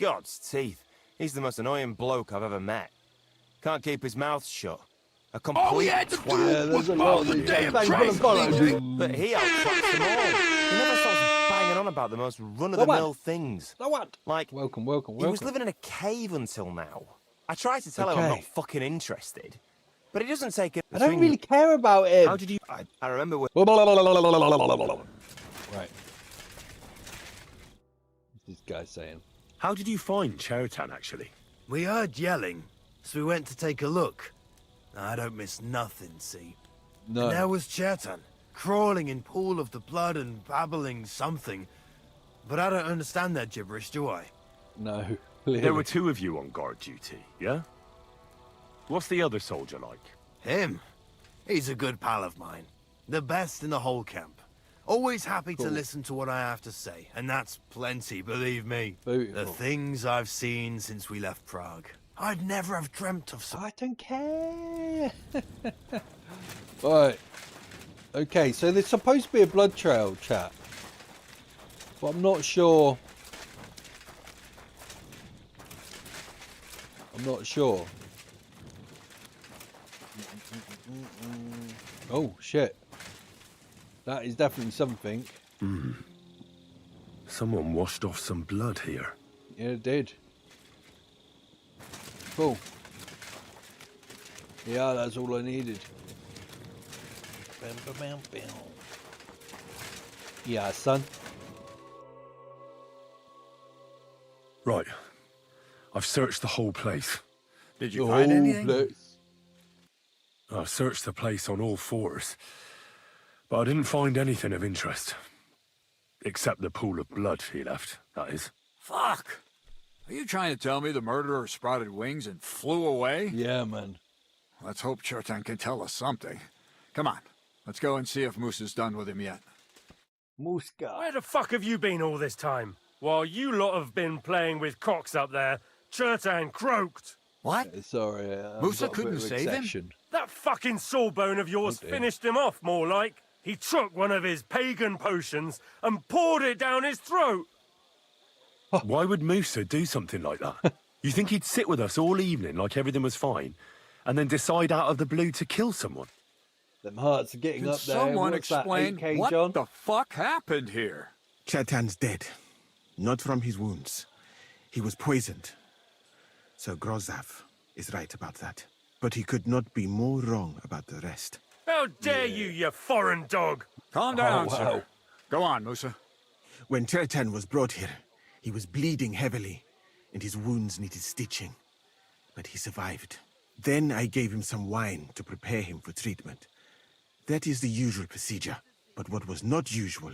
God's teeth. He's the most annoying bloke I've ever met. Can't keep his mouth shut. A complete twat. There's a lot of these. But he outclassed them all. He never stops banging on about the most run-of-the-mill things. Like, welcome. He was living in a cave until now. I tried to tell him I'm not fucking interested. But he doesn't take it. I don't really care about him. How did you... I remember when... Right. What's this guy saying? How did you find Chertan, actually? We heard yelling, so we went to take a look. I don't miss nothing, see? No. And there was Chertan, crawling in pool of the blood and babbling something. But I don't understand that gibberish, do I? No. There were two of you on guard duty, yeah? What's the other soldier like? Him? He's a good pal of mine. The best in the whole camp. Always happy to listen to what I have to say, and that's plenty, believe me. Beautiful. The things I've seen since we left Prague. I'd never have dreamt of I don't care. Right. Okay, so there's supposed to be a blood trail, chat. But I'm not sure. Oh, shit. That is definitely something. Someone washed off some blood here. Yeah, it did. Cool. Yeah, that's all I needed. Bam, bam, bam, bam. Yeah, son. Right. I've searched the whole place. Did you find anything? I've searched the place on all fours, but I didn't find anything of interest. Except the pool of blood he left, that is. Fuck! Are you trying to tell me the murderer sprouted wings and flew away? Yeah, man. Let's hope Chertan can tell us something. Come on, let's go and see if Moose is done with him yet. Muska. Where the fuck have you been all this time? While you lot have been playing with cocks up there, Chertan croaked. What? Sorry, Musa couldn't save him? That fucking sawbone of yours finished him off, more like. He took one of his pagan potions and poured it down his throat. Why would Musa do something like that? You think he'd sit with us all evening like everything was fine, and then decide out of the blue to kill someone? Them hearts are getting Can up there. someone What's that, explain 8K, what John? the fuck happened here? Chetan's dead. Not from his wounds. He was poisoned. Sir Grozav is right about that. But he could not be more wrong about the rest. How dare you, you foreign dog! Calm down, sir. Go on, Musa. When Chetan was brought here, he was bleeding heavily, and his wounds needed stitching. But he survived. Then I gave him some wine to prepare him for treatment. That is the usual procedure. But what was not usual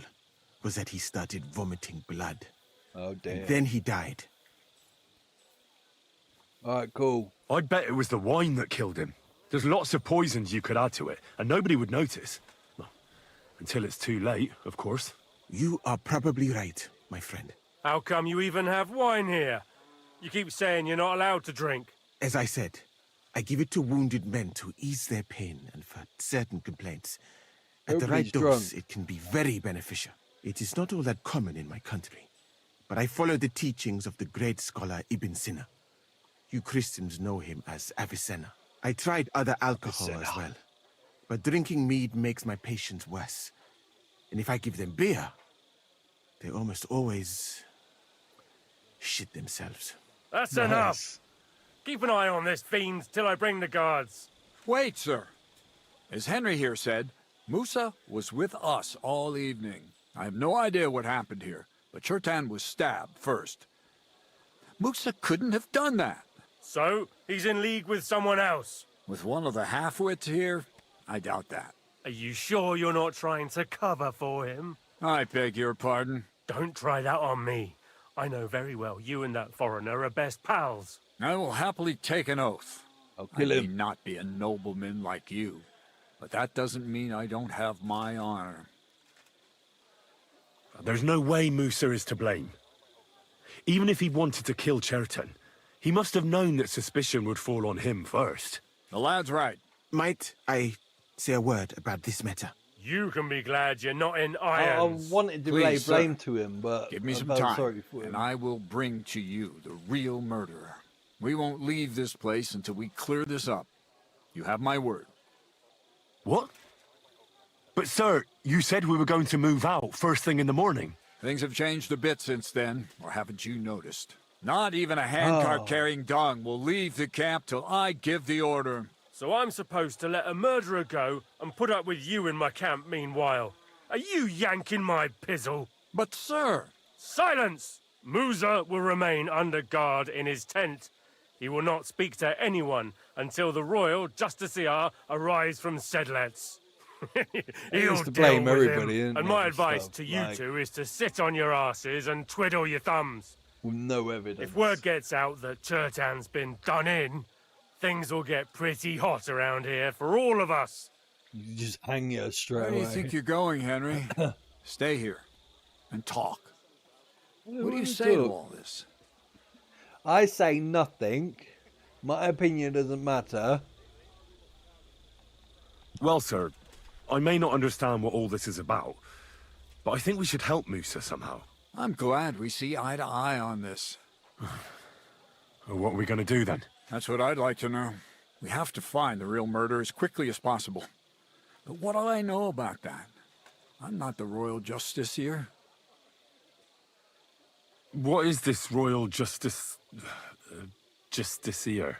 was that he started vomiting blood. Oh, damn. And then he died. Alright, cool. I'd bet it was the wine that killed him. There's lots of poisons you could add to it, and nobody would notice. Well, until it's too late, of course. You are probably right, my friend. How come you even have wine here? You keep saying you're not allowed to drink. As I said, I give it to wounded men to ease their pain and for certain complaints. At the right dose, it can be very beneficial. It is not all that common in my country, but I follow the teachings of the great scholar Ibn Sina. You Christians know him as Avicenna. I tried other alcohol as well, but drinking mead makes my patients worse. And if I give them beer, they almost always shit themselves. That's enough. Keep an eye on this fiend till I bring the guards. Wait, sir. As Henry here said, Musa was with us all evening. I have no idea what happened here, but Chetan was stabbed first. Musa couldn't have done that. So, he's in league with someone else? With one of the half-wits here, I doubt that. Are you sure you're not trying to cover for him? I beg your pardon. Don't try that on me. I know very well you and that foreigner are best pals. I will happily take an oath. I'll kill him. I may not be a nobleman like you, but that doesn't mean I don't have my honor. There's no way Musa is to blame. Even if he wanted to kill Chertan, he must have known that suspicion would fall on him first. The lad's right. Might I say a word about this matter? You can be glad you're not in I irons. wanted to lay blame to him, but give me some I felt time, sorry for him. and I will bring to you the real murderer. We won't leave this place until we clear this up. You have my word. What? But sir, you said we were going to move out first thing in the morning. Things have changed a bit since then, or haven't you noticed? Not even a handcart carrying dung will leave the camp till I give the order. So I'm supposed to let a murderer go and put up with you in my camp meanwhile. Are you yanking my pizzle? But sir... Silence! Musa will remain under guard in his tent. He will not speak to anyone until the royal justiciar arrives from Sedlets. He'll used to blame deal with him. everybody, didn't And he, my and advice stuff, to you like- two is to sit on your asses and twiddle your thumbs. With no evidence. If word gets out that Chertan's been done in, things will get pretty hot around here for all of us. You just hang you straight Where do away. you think you're going, Henry? Stay here and talk. What do you say to all this? I say nothing. My opinion doesn't matter. Well, sir, I may not understand what all this is about, but I think we should help Musa somehow. I'm glad we see eye to eye on this. What are we going to do then? That's what I'd like to know. We have to find the real murderer as quickly as possible. But what do I know about that? I'm not the royal justiciar. What is this royal justiciar?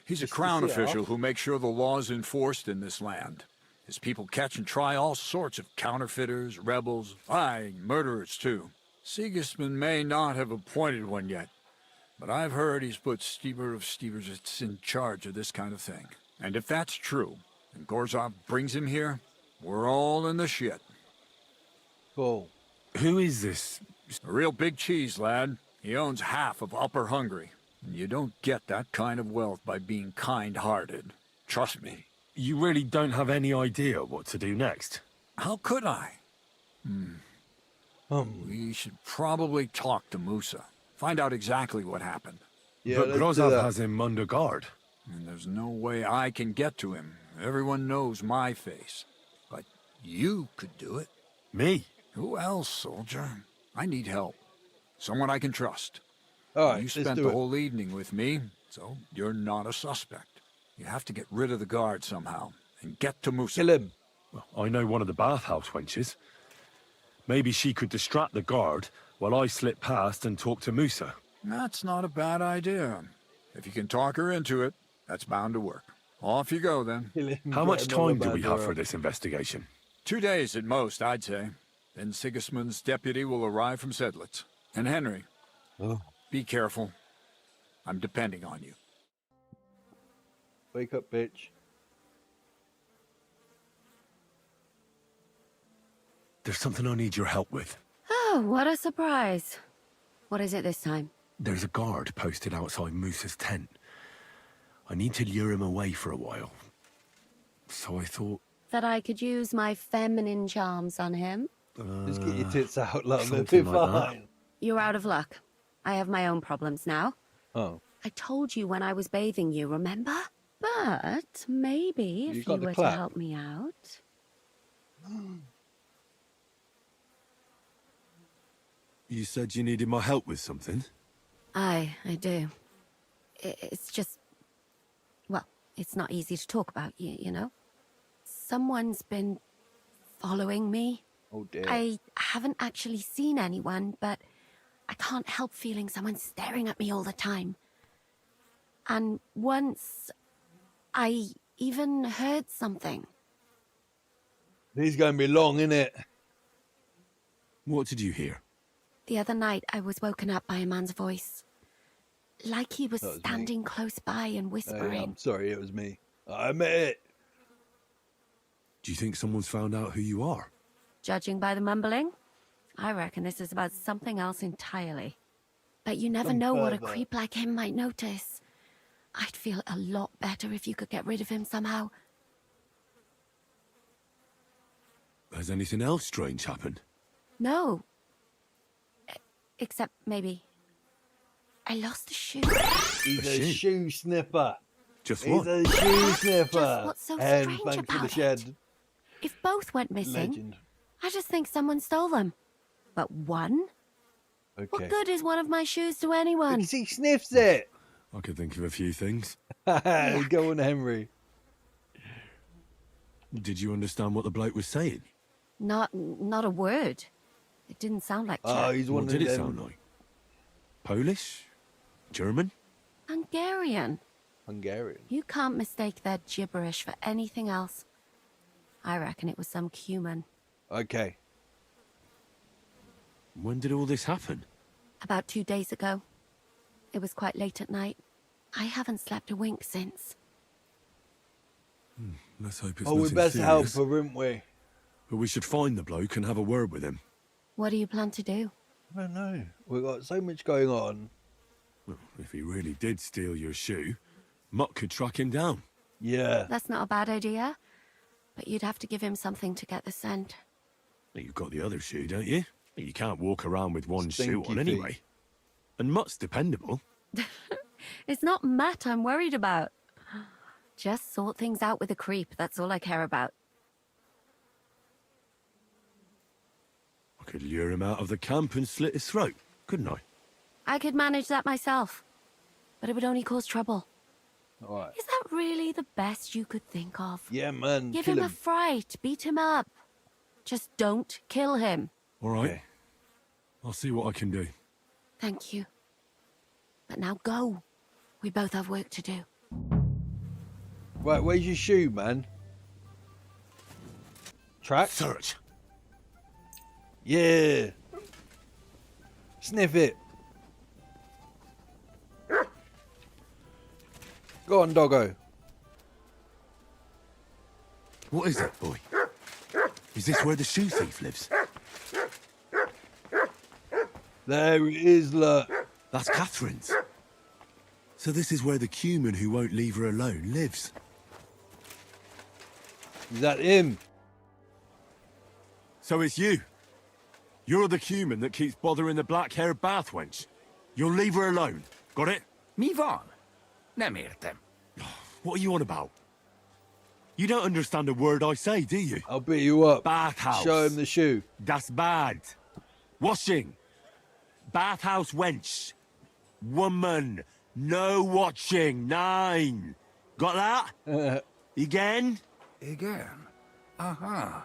He's a crown official who makes sure the law's enforced in this land. His people catch and try all sorts of counterfeiters, rebels, aye, murderers too. Sigismund may not have appointed one yet, but I've heard he's put Stever of Steversits in charge of this kind of thing. And if that's true, and Gorzov brings him here, we're all in the shit. Cool. Who is this? A real big cheese, lad. He owns half of Upper Hungary. And you don't get that kind of wealth by being kind-hearted. Trust me. You really don't have any idea what to do next? How could I? We should probably talk to Musa. Find out exactly what happened. Yeah, but let's do Grozov that. has him under guard. And there's no way I can get to him. Everyone knows my face. But You could do it. Me? Who else, soldier? I need help. Someone I can trust. All right, You let's spent do the it. whole evening with me, so you're not a suspect. You have to get rid of the guard somehow, and get to Musa. Kill him. Well, I know one of the bathhouse wenches. Maybe she could distract the guard while I slip past and talk to Musa. That's not a bad idea. If you can talk her into it, that's bound to work. Off you go, then. How much time do we have for this investigation? 2 days at most, I'd say. Then Sigismund's deputy will arrive from Sedlitz. And Henry, be careful. I'm depending on you. Wake up, bitch. There's something I need your help with. Oh, what a surprise. What is it this time? There's a guard posted outside Musa's tent. I need to lure him away for a while. So I thought... That I could use my feminine charms on him? Just get your tits out, love. It'll be something like that. fine. You're out of luck. I have my own problems now. Oh. I told you when I was bathing you, remember? But maybe You if got you the were clap. to help me out... You said you needed my help with something? I do. It's just... Well, it's not easy to talk about, you know? Someone's been following me. Oh dear. I haven't actually seen anyone, but I can't help feeling someone staring at me all the time. And once, I even heard something. This is going to be long, isn't it? What did you hear? The other night, I was woken up by a man's voice. Like he was That was me. standing close by and whispering. I'm sorry, it was me. I admit it. Do you think someone's found out who you are? Judging by the mumbling, I reckon this is about something else entirely. But you never Some know what a further. creep like him might notice. I'd feel a lot better if you could get rid of him somehow. Has anything else strange happened? No. Except maybe... I lost a shoe. He's A a shoe? shoe sniffer. Just He's one? a shoe sniffer. Just what's so And strange thanks for the about shed. If both went missing, Legend. I just think someone stole them. But one? Okay. What good is one of my shoes to anyone? Because he sniffs it. I could think of a few things. Go on, Henry. Did you understand what the bloke was saying? Not a word. It didn't sound like Oh, chat. he's one What of did it them. sound like? Polish? German? Hungarian. Hungarian. You can't mistake their gibberish for anything else. I reckon it was some Cuman. Okay. When did all this happen? About 2 days ago. It was quite late at night. I haven't slept a wink since. Let's hope it's Oh, we nothing best help serious. her, wouldn't we? But we should find the bloke and have a word with him. What do you plan to do? I don't know. We've got so much going on. Well, if he really did steal your shoe, Mutt could track him down. Yeah. That's not a bad idea. But you'd have to give him something to get the scent. Well, you've got the other shoe, don't you? You can't walk around with one shoe Stinky on feet. anyway. And Mutt's dependable. It's not Matt I'm worried about. Just sort things out with a creep. That's all I care about. I could lure him out of the camp and slit his throat, couldn't I? I could manage that myself. But it would only cause trouble. All right. Is that really the best you could think of? Yeah, man. Give kill him a fright. Beat him up. Just don't kill him. All right. Okay. I'll see what I can do. Thank you. But now go. We both have work to do. Right, where's your shoe, man? Track? Search. Yeah. Sniff it. Go on, doggo. What is it, boy? Is this where the shoe thief lives? There it is, look. That's Catherine's. So this is where the Cuman who won't leave her alone lives. Is that him? So it's you. You're the Cuman that keeps bothering the black-haired bath wench. You'll leave her alone. Got it? Mi van. Nem értem. What are you on about? You don't understand a word I say, do you? I'll beat you up. Bathhouse. Show him the shoe. That's bad. Washing. Bathhouse wench. Woman. No watching. 9. Got that? Again? Again? Aha.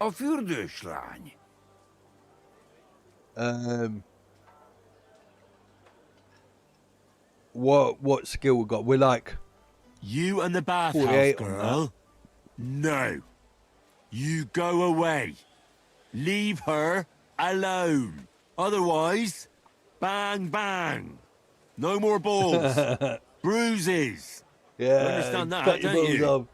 Auf Deutschland. What skill we got? We're like... You and the bathhouse girl? No. You go away. Leave her alone. Otherwise, bang, bang. No more balls. Bruises. Yeah. You understand that, don't you? Off.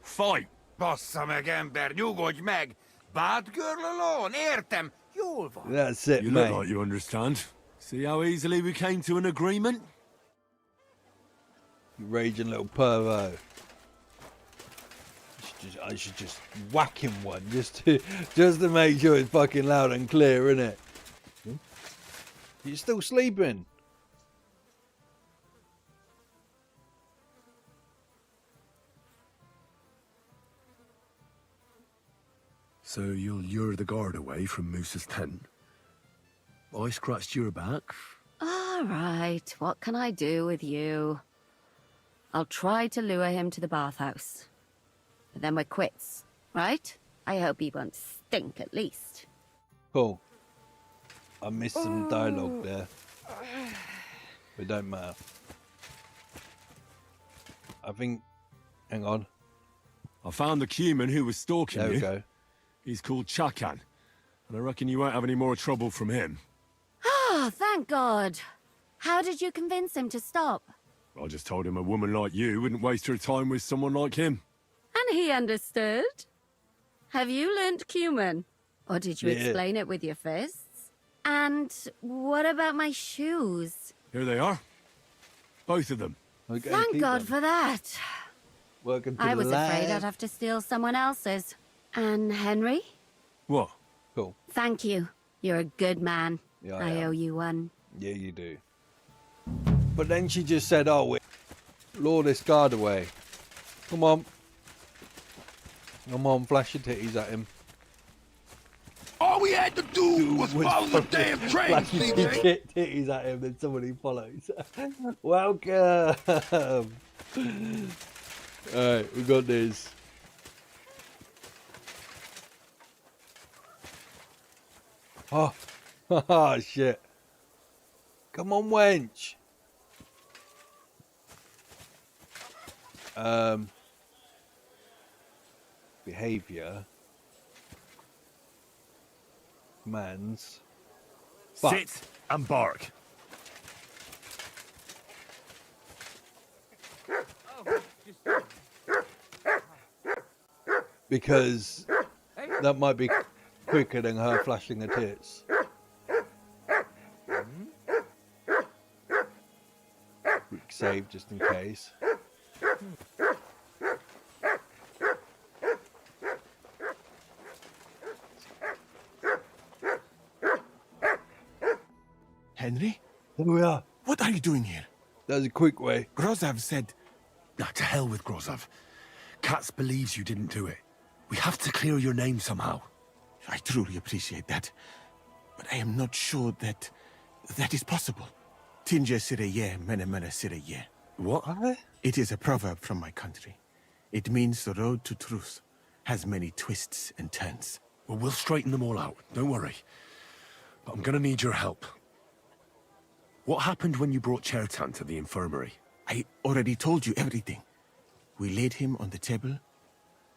Fight. Bassza meg, ember, nyugodj meg! Bad girl alone, értem, jól van. That's it, You mate. look like you understand. See how easily we came to an agreement? You raging little pervo. I should just whack him one just to make sure it's fucking loud and clear, innit? You're still sleeping. So you'll lure the guard away from Moose's tent? I scratched your back. All right, what can I do with you? I'll try to lure him to the bathhouse. But then we're quits, right? I hope he won't stink at least. Cool. I missed some dialogue there. But it don't matter. I think... Hang on. I found the Cuman who was stalking you. There we go. He's called Chakan. And I reckon you won't have any more trouble from him. Oh, thank God. How did you convince him to stop? I just told him a woman like you wouldn't waste her time with someone like him. And he understood? Have you learnt Cuman? Or did you explain it with your fists? And what about my shoes? Here they are. Both of them. Okay, Thank God for that. Welcome to I the was afraid lab. I'd have to steal someone else's. And Henry? What? Cool. Thank you. You're a good man. Yeah, I owe you one. Yeah, you do. But then she just said, oh, we lure this guard away. Come on. Come on, flash your titties at him. All we had to do was follow the damn train, Flash your CJ. titties at him, then somebody follows. Welcome. Alright, we got this. Oh, oh shit. Come on, wench. Behavior. Commands. Sit and bark. Because that might be quicker than her flashing her tits. Quick save just in case. Henry? Here we are. What are you doing here? That was a quick way. Grozov said... Nah, to hell with Grozov. Katz believes you didn't do it. We have to clear your name somehow. I truly appreciate that. But I am not sure that is possible. Tinja sireye, mene mene sireye. What? It is a proverb from my country. It means the road to truth has many twists and turns. Well, we'll straighten them all out. Don't worry. But I'm gonna need your help. What happened when you brought Chertan to the infirmary? I already told you everything. We laid him on the table.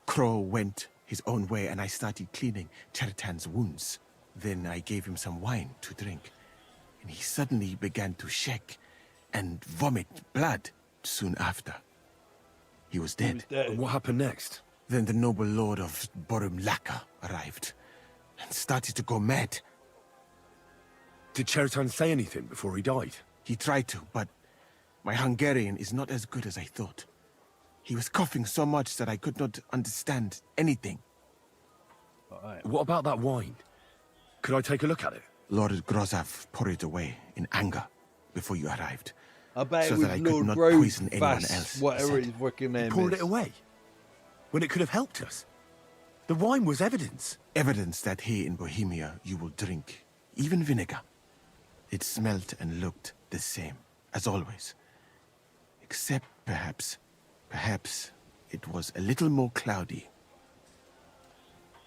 Crow went his own way and I started cleaning Chertan's wounds. Then I gave him some wine to drink. And he suddenly began to shake and vomit blood soon after. He was dead. And what happened next? Then the noble lord of Borum Laka arrived and started to go mad. Did Chertan say anything before he died? He tried to, but my Hungarian is not as good as I thought. He was coughing so much that I could not understand anything. What about that wine? Could I take a look at it? Lord Grozov poured it away in anger before you arrived. I bet so it was that I Lord could not Grove poison anyone Bass, else. whatever his fucking name He poured is. it away? when it could have helped us? The wine was evidence. Evidence that here in Bohemia you will drink, even vinegar. It smelt and looked the same, as always. Except perhaps it was a little more cloudy.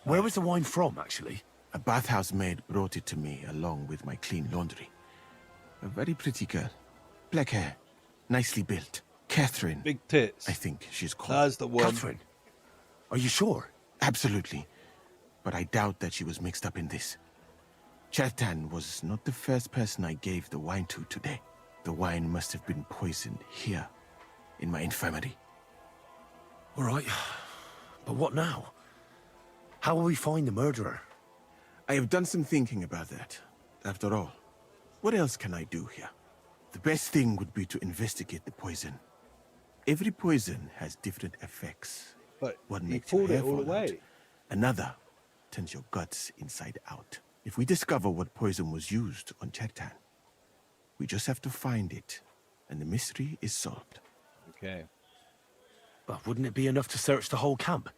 Where was the wine from, actually? A bathhouse maid brought it to me along with my clean laundry. A very pretty girl. Black hair, nicely built. Catherine. Big tits. I think she's called. That's the one. Catherine? Are you sure? Absolutely. But I doubt that she was mixed up in this. Chertan was not the first person I gave the wine to today. The wine must have been poisoned here, in my infirmary. All right. But what now? How will we find the murderer? I have done some thinking about that. After all, what else can I do here? The best thing would be to investigate the poison. Every poison has different effects. But one he makes your pulled hair it all fall out. away. Another turns your guts inside out. If we discover what poison was used on Chertan, we just have to find it, and the mystery is solved. Okay. But wouldn't it be enough to search the whole camp?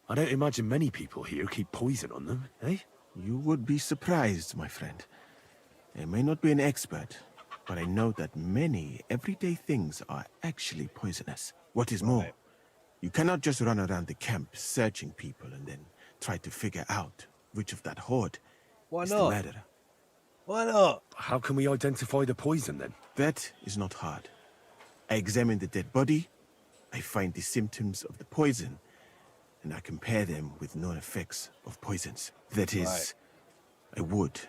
I don't imagine many people here keep poison on them, eh? You would be surprised, my friend. I may not be an expert, but I know that many everyday things are actually poisonous. What is more, you cannot just run around the camp searching people and then try to figure out which of that horde is the murderer. Why not? How can we identify the poison, then? That is not hard. I examine the dead body, I find the symptoms of the poison, and I compare them with known effects of poisons. That is, I would,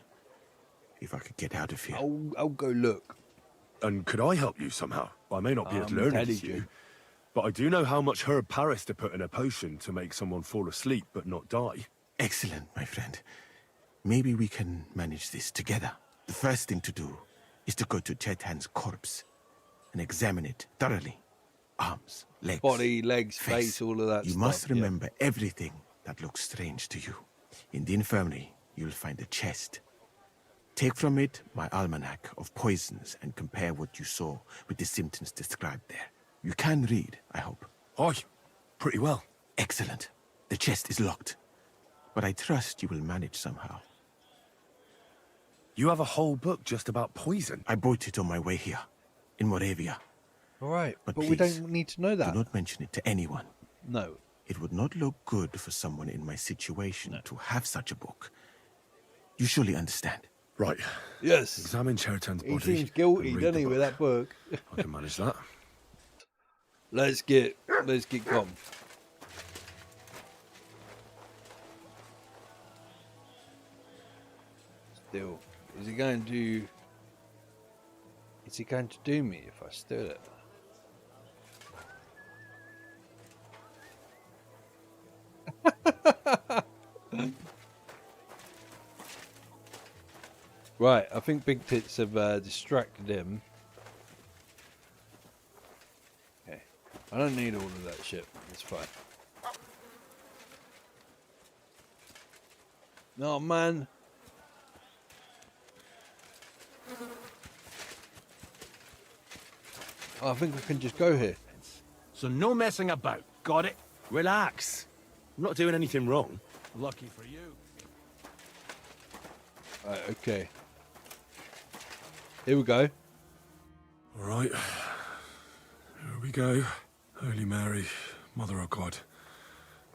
if I could get out of here. I'll go look. And could I help you somehow? I may not be as learned as you, intelligent. but I do know how much herb Paris to put in a potion to make someone fall asleep but not die. Excellent, my friend. Maybe we can manage this together. The first thing to do is to go to Chertan's corpse and examine it thoroughly. Arms, legs, Body, legs, face, all of that You stuff. must remember everything that looks strange to you. In the infirmary, you'll find a chest. Take from it my almanac of poisons and compare what you saw with the symptoms described there. You can read, I hope. Aye, pretty well. Excellent. The chest is locked, but I trust you will manage somehow. You have a whole book just about poison? I bought it on my way here, in Moravia. All right, but we please, don't need to know that. Do not mention it to anyone. No. It would not look good for someone in my situation to have such a book. You surely understand. Right. Yes. Examine Chertan's body. He seems guilty, and read doesn't the he, with book. that book? I can manage that. Let's get calm. Still, is he going to do me if I stir it? Right, I think Big Tits have distracted him. Okay, I don't need all of that shit. It's fine. No, man. I think we can just go here. So no messing about. Got it? Relax. I'm not doing anything wrong. Lucky for you. Right, okay. Here we go. All right. Here we go. Holy Mary, Mother of God,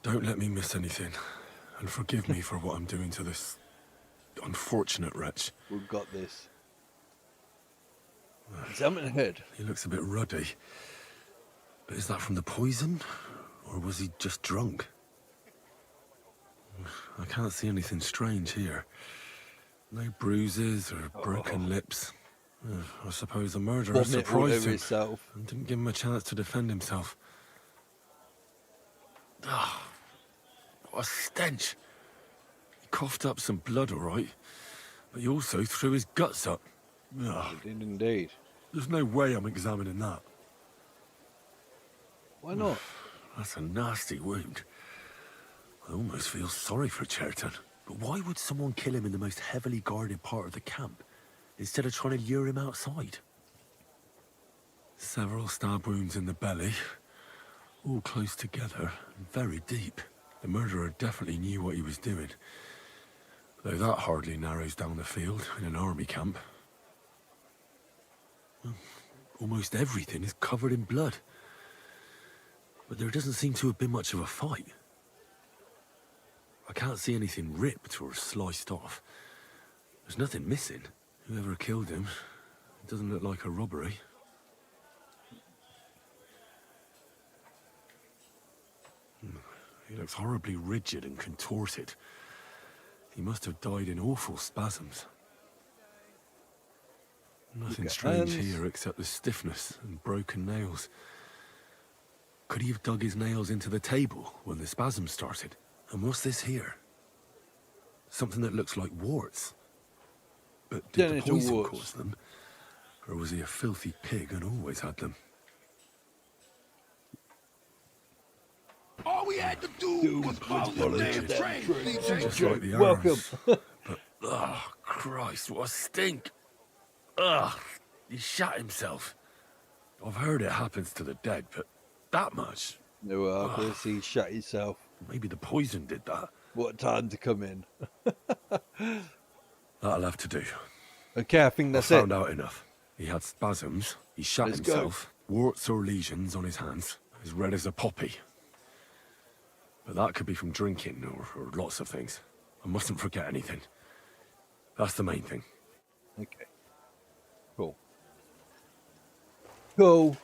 don't let me miss anything. And forgive me for what I'm doing to this unfortunate wretch. We've got this. Examine the head. He looks a bit ruddy. But is that from the poison? Or was he just drunk? I can't see anything strange here. No bruises or broken lips. I suppose the murderer Vomit all surprised over him himself. and didn't give him a chance to defend himself. Ah, what a stench. He coughed up some blood, all right, but he also threw his guts up. Ugh. He did indeed. There's no way I'm examining that. Why not? That's a nasty wound. I almost feel sorry for Chertan. But why would someone kill him in the most heavily guarded part of the camp, instead of trying to lure him outside? Several stab wounds in the belly, all close together and very deep. The murderer definitely knew what he was doing. Though that hardly narrows down the field in an army camp. Well, almost everything is covered in blood. But there doesn't seem to have been much of a fight. I can't see anything ripped or sliced off. There's nothing missing. Whoever killed him, it doesn't look like a robbery. He looks horribly rigid and contorted. He must have died in awful spasms. Nothing strange here except the stiffness and broken nails. Could he have dug his nails into the table when the spasms started? And what's this here? Something that looks like warts. But did the poison cause them? Or was he a filthy pig and always had them? All we had to do was follow the damn train. Just like the arrows. But, oh, Christ, what a stink. Ugh, he shot himself. I've heard it happens to the dead, but that much? No, because he shot himself. Maybe the poison did that. What time to come in? That'll have to do. Okay, I think that's it. I found out enough. He had spasms, he shot himself, warts or lesions on his hands, as red as a poppy. But that could be from drinking or lots of things. I mustn't forget anything. That's the main thing. Okay. Cool. Go.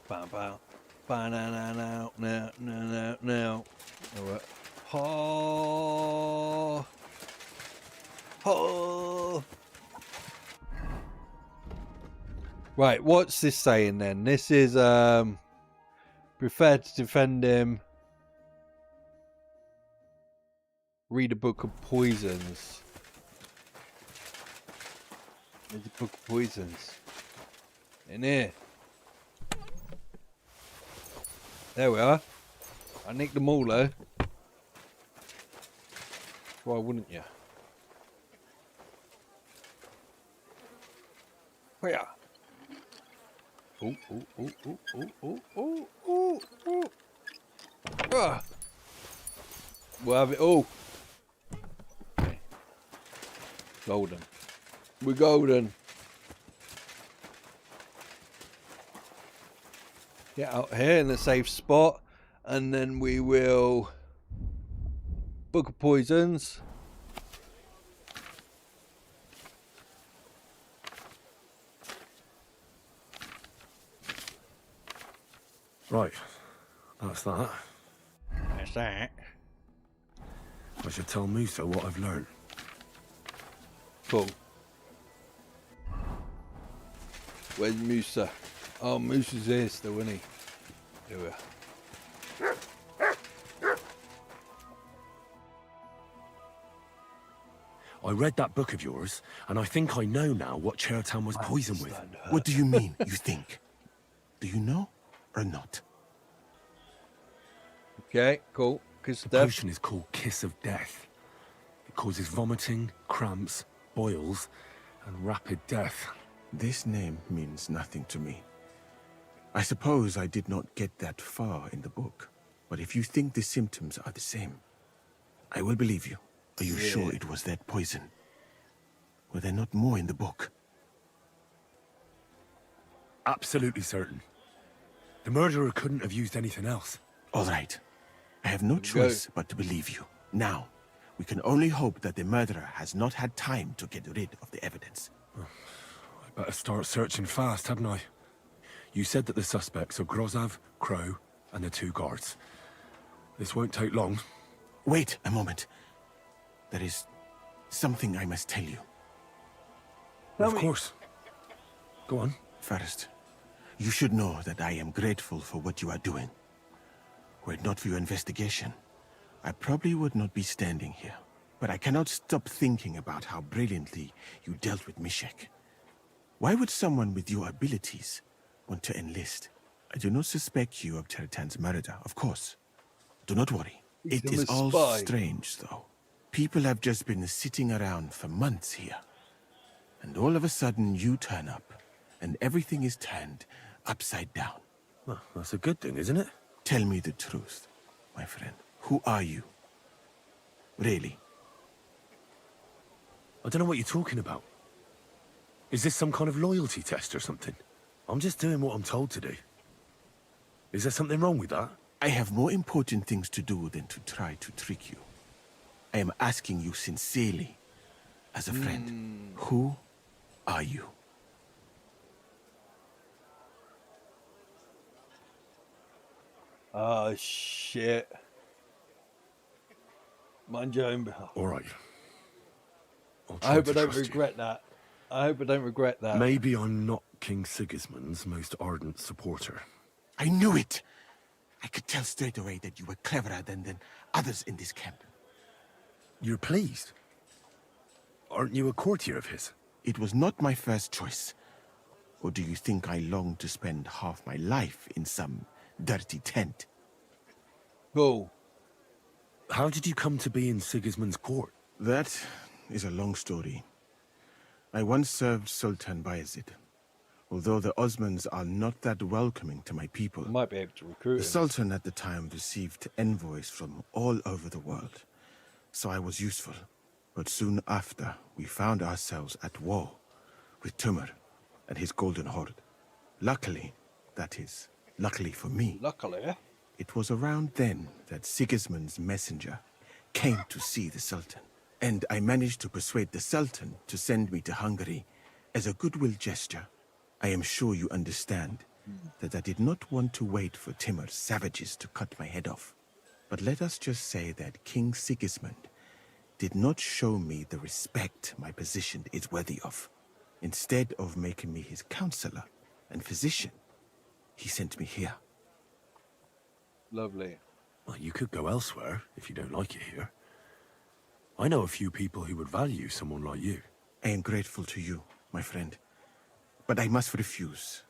Bow, bow. Bow, now. All right. Oh. Oh. Right, what's this saying then? This is, prefer to defend him. Read a book of poisons. There's a book of poisons. In here. There we are. I nicked them all though. Why wouldn't you? Where? Oh, oh, oh, oh, oh, oh, oh, oh, oh. Ah. We'll have it all. Okay. Golden. We're golden. Get out here in a safe spot, and then we will book of poisons. Right, that's that. That's that. I should tell Musa what I've learned. Cool. Where's Musa? Oh, Musa's here still, isn't he? Here we are. I read that book of yours, and I think I know now what Chertan was poisoned with. What do you mean, you think? Do you know or not? Okay, cool. Kiss the of death. potion is called Kiss of Death. It causes vomiting, cramps, boils, and rapid death. This name means nothing to me. I suppose I did not get that far in the book, but if you think the symptoms are the same, I will believe you. Are you sure it was that poison? Were there not more in the book? Absolutely certain. The murderer couldn't have used anything else. All right. I have no choice but to believe you. Now, we can only hope that the murderer has not had time to get rid of the evidence. I better start searching fast, hadn't I? You said that the suspects are Grozav, Crow, and the 2 guards. This won't take long. Wait a moment. There is something I must tell you. Of course. Go on. First, you should know that I am grateful for what you are doing. Were it not for your investigation, I probably would not be standing here. But I cannot stop thinking about how brilliantly you dealt with Mishek. Why would someone with your abilities want to enlist? I do not suspect you of Chertan's murder, of course. Do not worry. It is all strange, though. People have just been sitting around for months here. And all of a sudden you turn up, and everything is turned upside down. Well, that's a good thing, isn't it? Tell me the truth, my friend. Who are you? Really? I don't know what you're talking about. Is this some kind of loyalty test or something? I'm just doing what I'm told to do. Is there something wrong with that? I have more important things to do than to try to trick you. I am asking you sincerely, as a friend. Who are you? Oh, shit. Mind your own behalf. All right. I hope I don't regret that. I hope I don't regret that. Maybe I'm not King Sigismund's most ardent supporter. I knew it! I could tell straight away that you were cleverer than others in this camp. You're pleased? Aren't you a courtier of his? It was not my first choice. Or do you think I long to spend half my life in some dirty tent? Oh. How did you come to be in Sigismund's court? That is a long story. I once served Sultan Bayezid. Although the Osmans are not that welcoming to my people, might be able to recruit the him. Sultan at the time received envoys from all over the world, so I was useful. But soon after, we found ourselves at war with Timur and his Golden Horde. Luckily, that is, luckily for me, it was around then that Sigismund's messenger came to see the Sultan. And I managed to persuade the Sultan to send me to Hungary as a goodwill gesture. I am sure you understand that I did not want to wait for Timur's savages to cut my head off. But let us just say that King Sigismund did not show me the respect my position is worthy of. Instead of making me his counselor and physician, he sent me here. Lovely. Well, you could go elsewhere if you don't like it here. I know a few people who would value someone like you. I am grateful to you, my friend. But I must refuse.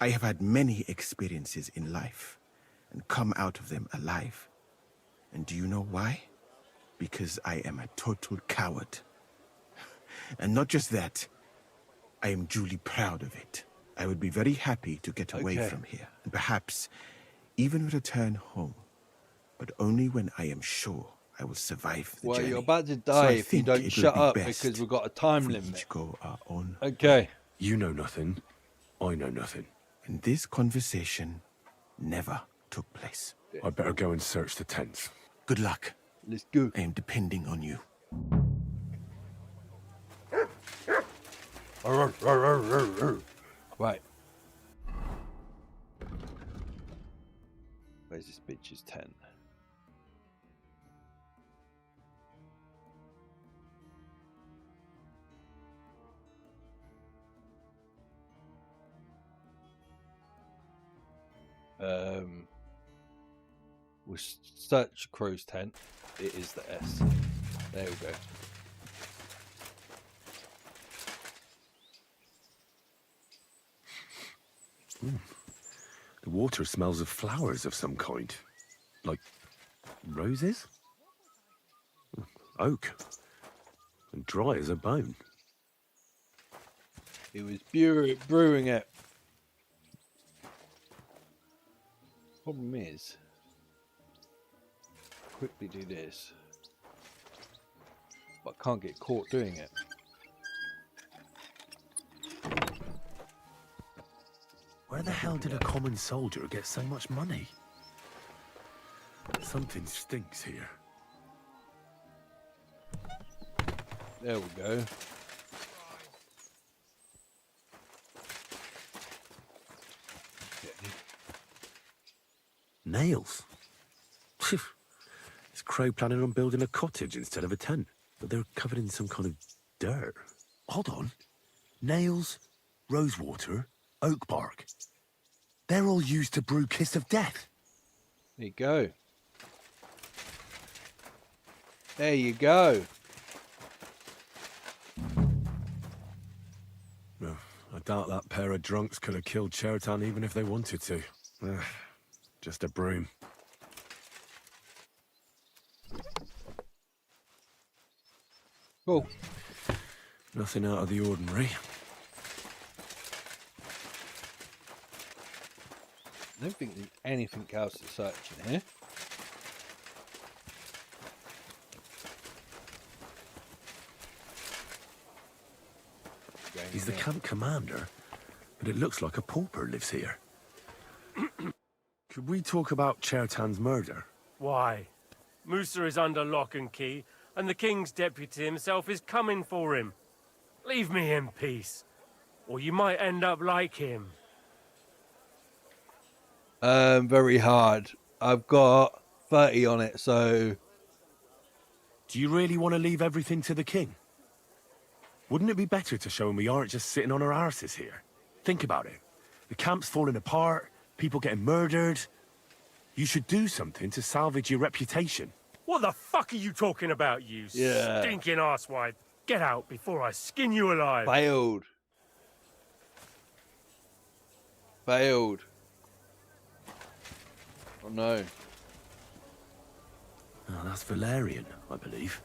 I have had many experiences in life and come out of them alive. And do you know why? Because I am a total coward. And not just that, I am duly proud of it. I would be very happy to get away from here, and perhaps even return home, but only when I am sure I will survive the journey. You're about to die if you don't shut up because we've got a time limit. Go our own Okay. You know nothing. I know nothing. And this conversation never took place. I better go and search the tents. Good luck. Let's go. I am depending on you. Right. Where's this bitch's tent? We'll search crow's tent. It is the S. There we go. The water smells of flowers of some kind. Like roses? Oak. And dry as a bone. He was brewing it. Problem is, quickly do this, but can't get caught doing it. Where the hell did a common soldier get so much money? Something stinks here. There we go. Nails. Is Crow planning on building a cottage instead of a tent? But they're covered in some kind of dirt. Hold on. Nails, rosewater, oak bark. They're all used to brew Kiss of Death. There you go. There you go. No, I doubt that pair of drunks could have killed Chertan even if they wanted to. Just a broom. Cool. Nothing out of the ordinary. I don't think there's anything else to search in here. He's the camp commander, but it looks like a pauper lives here. Could we talk about Chertan's murder? Why? Musa is under lock and key, and the king's deputy himself is coming for him. Leave me in peace, or you might end up like him. Very hard. I've got 30 on it, so... Do you really want to leave everything to the king? Wouldn't it be better to show him we aren't just sitting on our arses here? Think about it. The camp's falling apart, people getting murdered. You should do something to salvage your reputation. What the fuck are you talking about, you stinking arsewipe? Get out before I skin you alive. Failed. Failed. Oh no. Oh, that's valerian, I believe.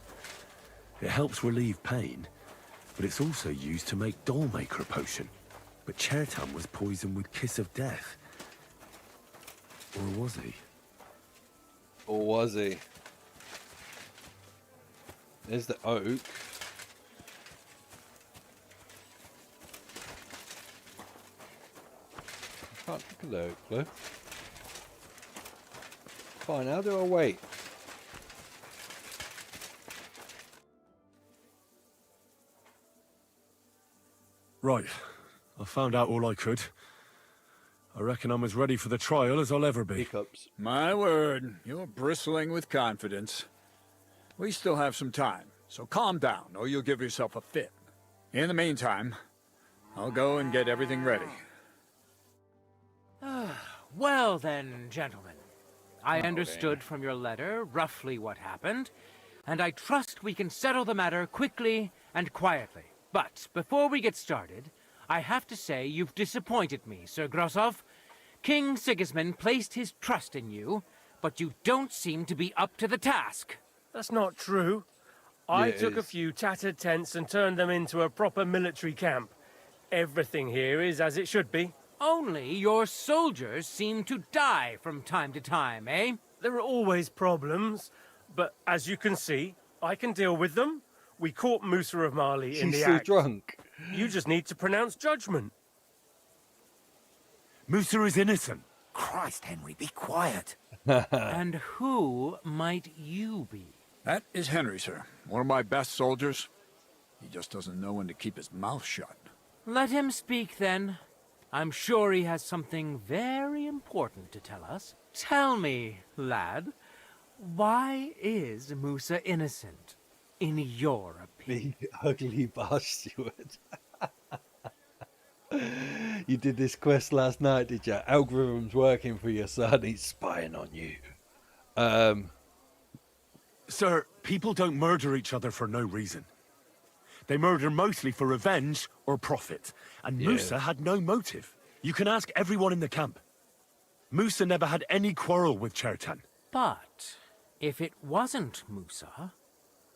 It helps relieve pain, but it's also used to make Dollmaker potion. But Chertan was poisoned with Kiss of Death. Or was he? Or was he? There's the oak. I can't look at the oak, though. Fine, how do I wait? Right. I found out all I could. I reckon I'm as ready for the trial as I'll ever be. Hiccups. My word, you're bristling with confidence. We still have some time, so calm down, or you'll give yourself a fit. In the meantime, I'll go and get everything ready. Well then, gentlemen. I understood from your letter roughly what happened, and I trust we can settle the matter quickly and quietly. But before we get started, I have to say you've disappointed me, Sir Grosov. King Sigismund placed his trust in you, but you don't seem to be up to the task. That's not true. I took a few tattered tents and turned them into a proper military camp. Everything here is as it should be. Only your soldiers seem to die from time to time, eh? There are always problems, but as you can see, I can deal with them. We caught Musa of Mali in the She's so act. drunk. You just need to pronounce judgment. Musa is innocent. Christ, Henry, be quiet. And who might you be? That is Henry, sir. One of my best soldiers. He just doesn't know when to keep his mouth shut. Let him speak, then. I'm sure he has something very important to tell us. Tell me, lad, why is Musa innocent, in your opinion? Big, ugly bastard. You did this quest last night, did you? Algorithm's working for your son. He's spying on you. Sir, people don't murder each other for no reason. They murder mostly for revenge or profit. And Musa had no motive. You can ask everyone in the camp. Musa never had any quarrel with Chertan. But if it wasn't Musa,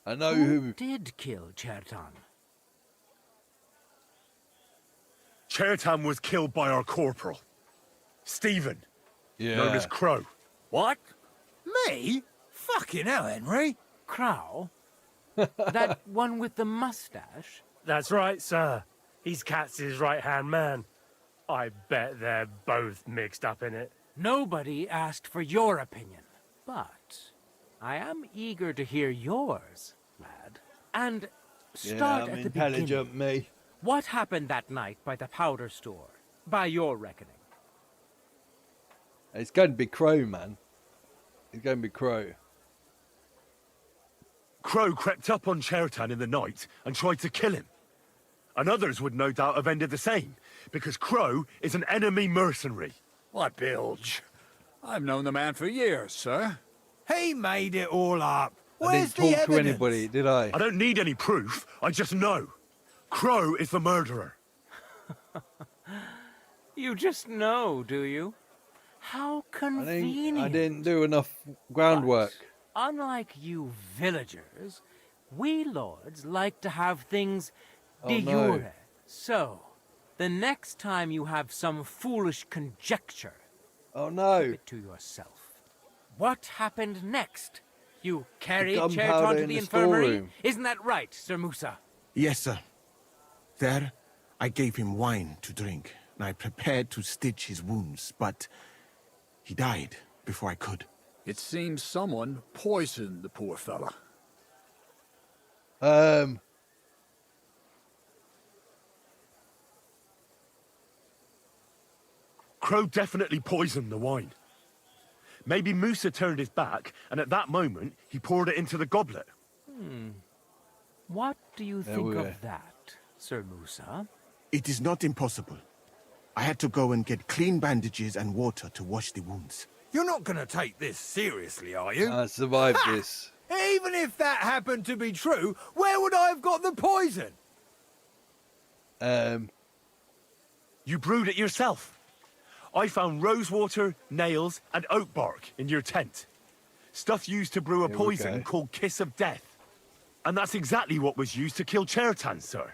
I know who did kill Chertan? Chertan was killed by our corporal, Stephen, known as Crow. What? Me? Fucking hell, Henry. Crow? That one with the mustache? That's right, sir. He's Katz's right-hand man. I bet they're both mixed up in it. Nobody asked for your opinion, but I am eager to hear yours, lad. And start at the beginning. Me. What happened that night by the powder store, by your reckoning? It's going to be Crow, man. It's going to be Crow. Crow crept up on Chertan in the night and tried to kill him. And others would no doubt have ended the same, because Crow is an enemy mercenary. What bilge? I've known the man for years, sir. He made it all up. I didn't talk to anybody, did I? I don't need any proof. I just know. Crow is the murderer. You just know, do you? How convenient. I didn't do enough groundwork. But, unlike you villagers, we lords like to have things de jure. So, the next time you have some foolish conjecture, Oh no. Keep it to yourself. What happened next? You carried gunpowder Cherton to in the the infirmary? storeroom. Isn't that right, Sir Musa? Yes, sir. There, I gave him wine to drink, and I prepared to stitch his wounds, but he died before I could. It seems someone poisoned the poor fella. Crow definitely poisoned the wine. Maybe Musa turned his back, and at that moment, he poured it into the goblet. What do you There think we go. of that, Sir Musa? It is not impossible. I had to go and get clean bandages and water to wash the wounds. You're not going to take this seriously, are you? I survived this. Even if that happened to be true, where would I have got the poison? You brewed it yourself. I found rosewater, nails, and oak bark in your tent. Stuff used to brew a Here we poison go. called Kiss of Death. And that's exactly what was used to kill Chertan, sir.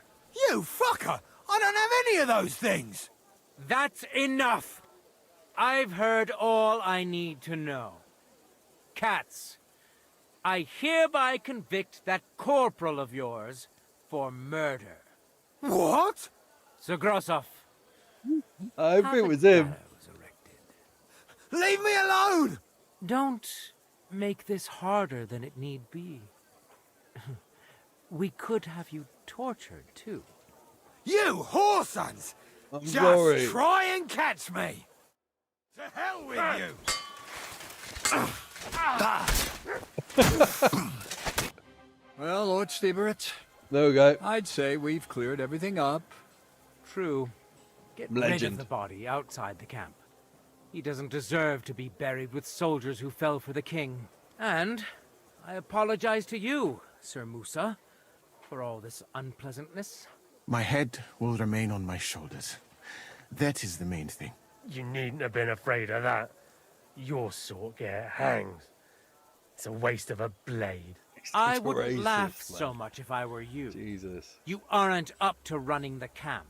You fucker! I don't have any of those things! That's enough! I've heard all I need to know. Cats, I hereby convict that corporal of yours for murder. What? Sir Grossoff. I hope it was him. Leave me alone! Don't make this harder than it need be. We could have you tortured, too. You whoresons! I'm Just sorry. try and catch me! To hell with you! Well, Lord Stieberitz, There we go. I'd say we've cleared everything up. True. Get rid of Legend. the body outside the camp. He doesn't deserve to be buried with soldiers who fell for the king. And I apologize to you, Sir Musa, for all this unpleasantness. My head will remain on my shoulders. That is the main thing. You needn't have been afraid of that. Your sort get hanged. It's a waste of a blade. I It's wouldn't racist, laugh so man. much if I were you. Jesus. You aren't up to running the camp.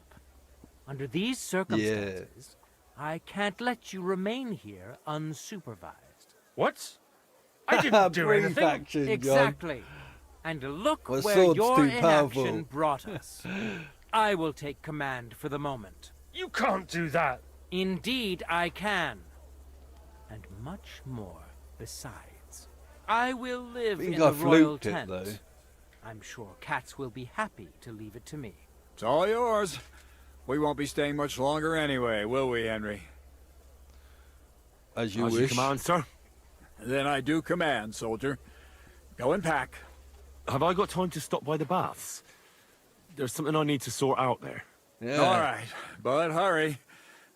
Under these circumstances, I can't let you remain here unsupervised. What? I didn't do Brief anything. action, John. Exactly. And look My where sword's your too inaction powerful. brought us. I will take command for the moment. You can't do that. Indeed, I can. And much more besides. I will live think in I the royal fluked it, tent. though. I'm sure cats will be happy to leave it to me. It's all yours. We won't be staying much longer anyway, will we, Henry? As you As wish. you command, sir. Then I do command, soldier. Go and pack. Have I got time to stop by the baths? There's something I need to sort out there. Yeah. All right, but hurry.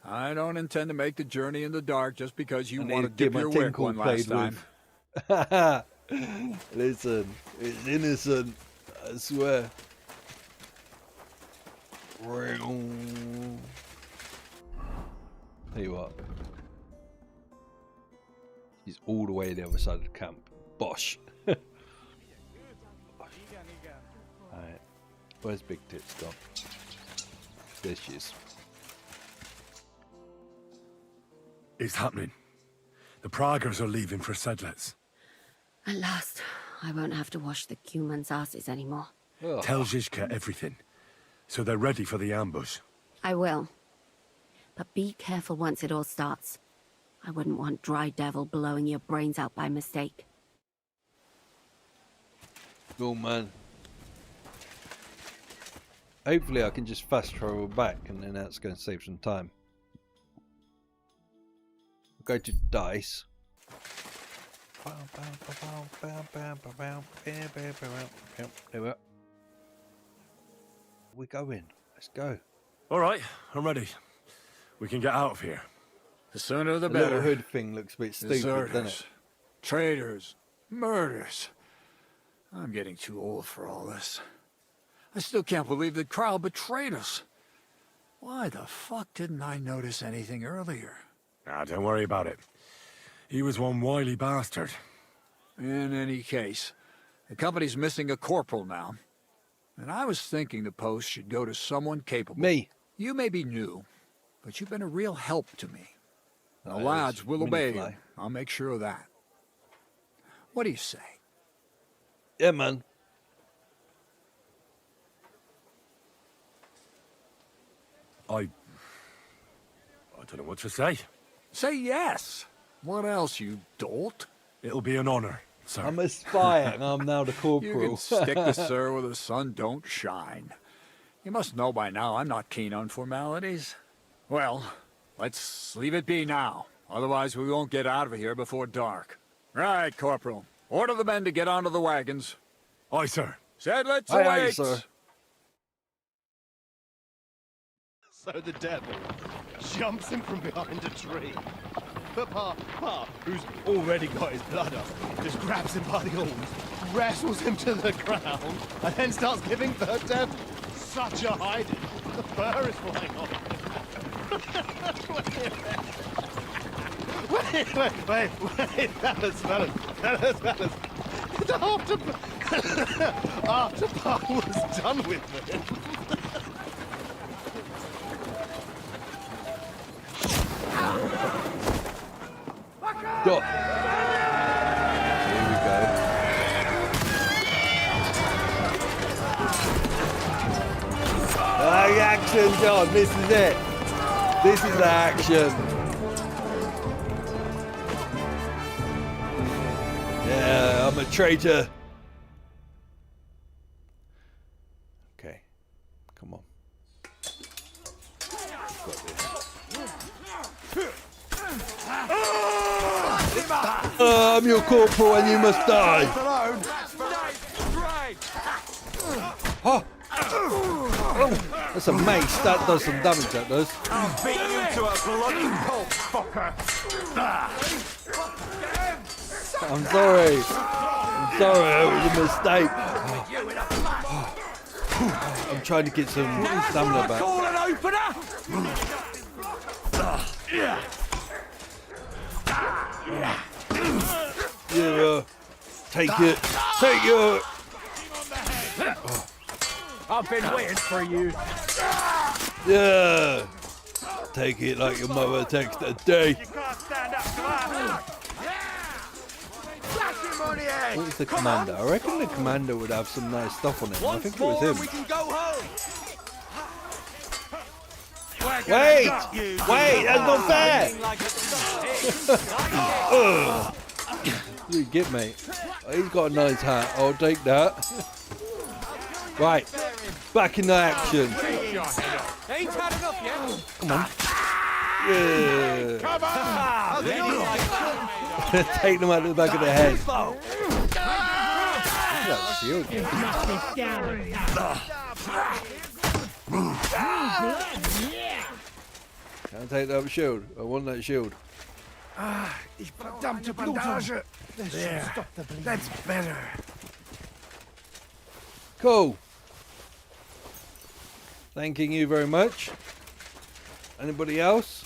I don't intend to make the journey in the dark just because you I need want to to get dip my your wick tinkle one last played time. with. Listen, it's innocent. I swear. Tell you what. He's all the way the other side of the camp. Bosh. Alright. Where's Big Tits gone? There she is. It's happening. The Praggers are leaving for Sedlets. At last, I won't have to wash the Cumans' asses anymore. Tell Zizka everything, so they're ready for the ambush. I will. But be careful once it all starts. I wouldn't want Dry Devil blowing your brains out by mistake. Oh man. Hopefully I can just fast travel back and then that's going to save some time. Go to dice. There we are. We go in. Let's go. All right, I'm ready. We can get out of here. The sooner the The little better. hood thing looks a bit stupid, doesn't Deserters, it? traitors, murders. I'm getting too old for all this. I still can't believe that Kryle betrayed us. Why the fuck didn't I notice anything earlier? Ah, don't worry about it. He was one wily bastard. In any case, the company's missing a corporal now. And I was thinking the post should go to someone capable. Me. You may be new, but you've been a real help to me. The lads will obey you. I'll make sure of that. What do you say? Yeah, man. I don't know what to say. Say yes. What else, you dolt? It'll be an honor, sir. I'm a spy and I'm now the corporal. You can stick the sir where the sun don't shine. You must know by now I'm not keen on formalities. Well, let's leave it be now. Otherwise we won't get out of here before dark. Right, Corporal. Order the men to get onto the wagons. Aye, sir. Said let's Aye, await. aye, sir. So the devil jumps him from behind a tree. But Pa, who's already got his blood up, just grabs him by the horns, wrestles him to the ground, and then starts giving the devil such a hiding. The fur is flying off. Wait, fellas. After Pa was done with me. Go. Here we go. Action, John. This is it. This is the action. Yeah, I'm a traitor. Okay. Come on. Got this. I'm your corporal and you must die. Oh. That's a mace. That does some damage, that does. I'll beat you to a bloody pulp, fucker. I'm sorry. It was a mistake. I'm trying to get some stamina back. Call an opener. Yeah, take it. Take it. I've been waiting for you. Yeah. Take it like your mother takes the day. What's the commander? I reckon the commander would have some nice stuff on him. I think it was him. We can go home. Wait, that's not fair. You get me. He's got a nice hat. I'll take that. Right, back in the action. Ain't had enough yet. Come on. Yeah. Take them out of the back of the head. That shield. Can I take that shield? I want that shield. Ich verdammte Bandage. There. That's better. Cool. Thanking you very much. Anybody else?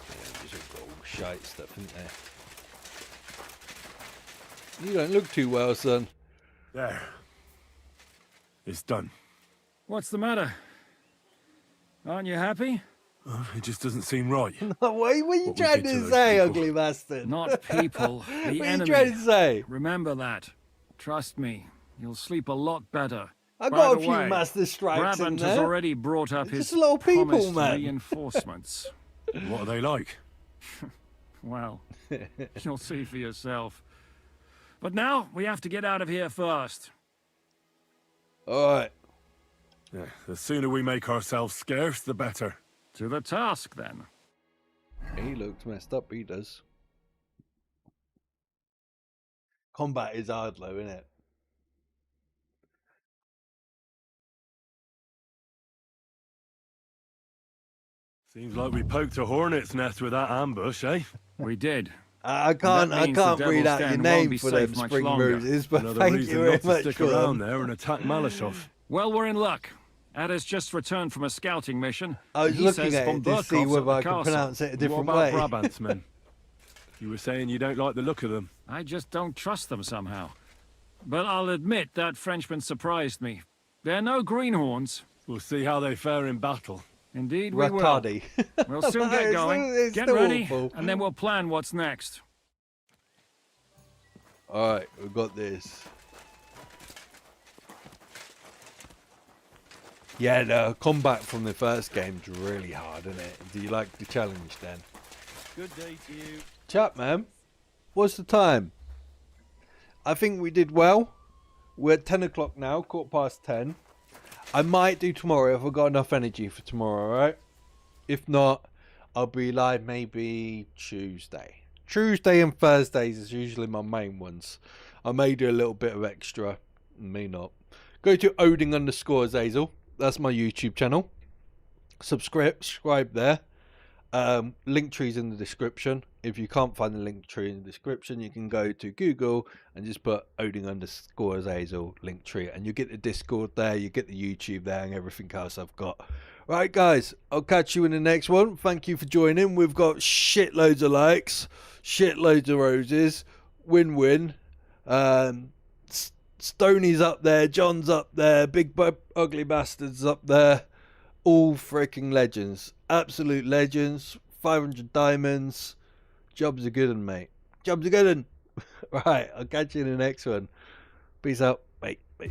Yeah, these are gold shite stuff, isn't there? You don't look too well, son. There. It's done. What's the matter? Aren't you happy? It just doesn't seem right. What are you trying to say, ugly bastard? Not people, the What are you enemy. trying to say? Remember that. Trust me, you'll sleep a lot better. I By got a the few way, master strikes in Brabant there. has already brought up There's his just a lot of people, promised man. reinforcements. What are they like? Well, you'll see for yourself. But now, we have to get out of here first. Alright. Yeah, the sooner we make ourselves scarce, the better. To the task, then. He looks messed up, he does. Combat is hard, though, isn't it? Seems like we poked a hornet's nest with that ambush, eh? We did. I can't read out your name for them spring roses, but Another thank reason you very not to much stick for around them. there and attack Malashov. Well, we're in luck. Ada's just returned from a scouting mission. I was He looking says at von it to see Berkov's at whether the I could castle. pronounce it a different What way. about Brabant's men? You were saying you don't like the look of them. I just don't trust them somehow. But I'll admit that Frenchman surprised me. They're no greenhorns. We'll see how they fare in battle. Indeed we will. Ratardi. We'll soon get going. It's Get still ready, awful. and then we'll plan what's next. Alright, we've got this. Yeah, the combat from the first game's really hard, isn't it? Do you like the challenge then? Good day to you. Chat, man. What's the time? I think we did well. We're at 10 o'clock now, 10:15. I might do tomorrow if I've got enough energy for tomorrow, alright? If not, I'll be live maybe Tuesday. Tuesday and Thursdays is usually my main ones. I may do a little bit of extra, may not. Go to Odin_Azazel. That's my YouTube channel. Subscribe there. Link tree's in the description. If you can't find the link tree in the description, you can go to Google and just put Odin_Azazel link tree, and you get the Discord there, you get the YouTube there, and everything else I've got. Right, guys, I'll catch you in the next one. Thank you for joining. We've got shitloads of likes, shitloads of roses, win-win. Stoney's up there, John's up there, Big Ugly Bastard's up there. All freaking legends, absolute legends. 500 diamonds. Jobs are good, mate. Jobs are good. Right, I'll catch you in the next one. Peace out. Bye. Bye.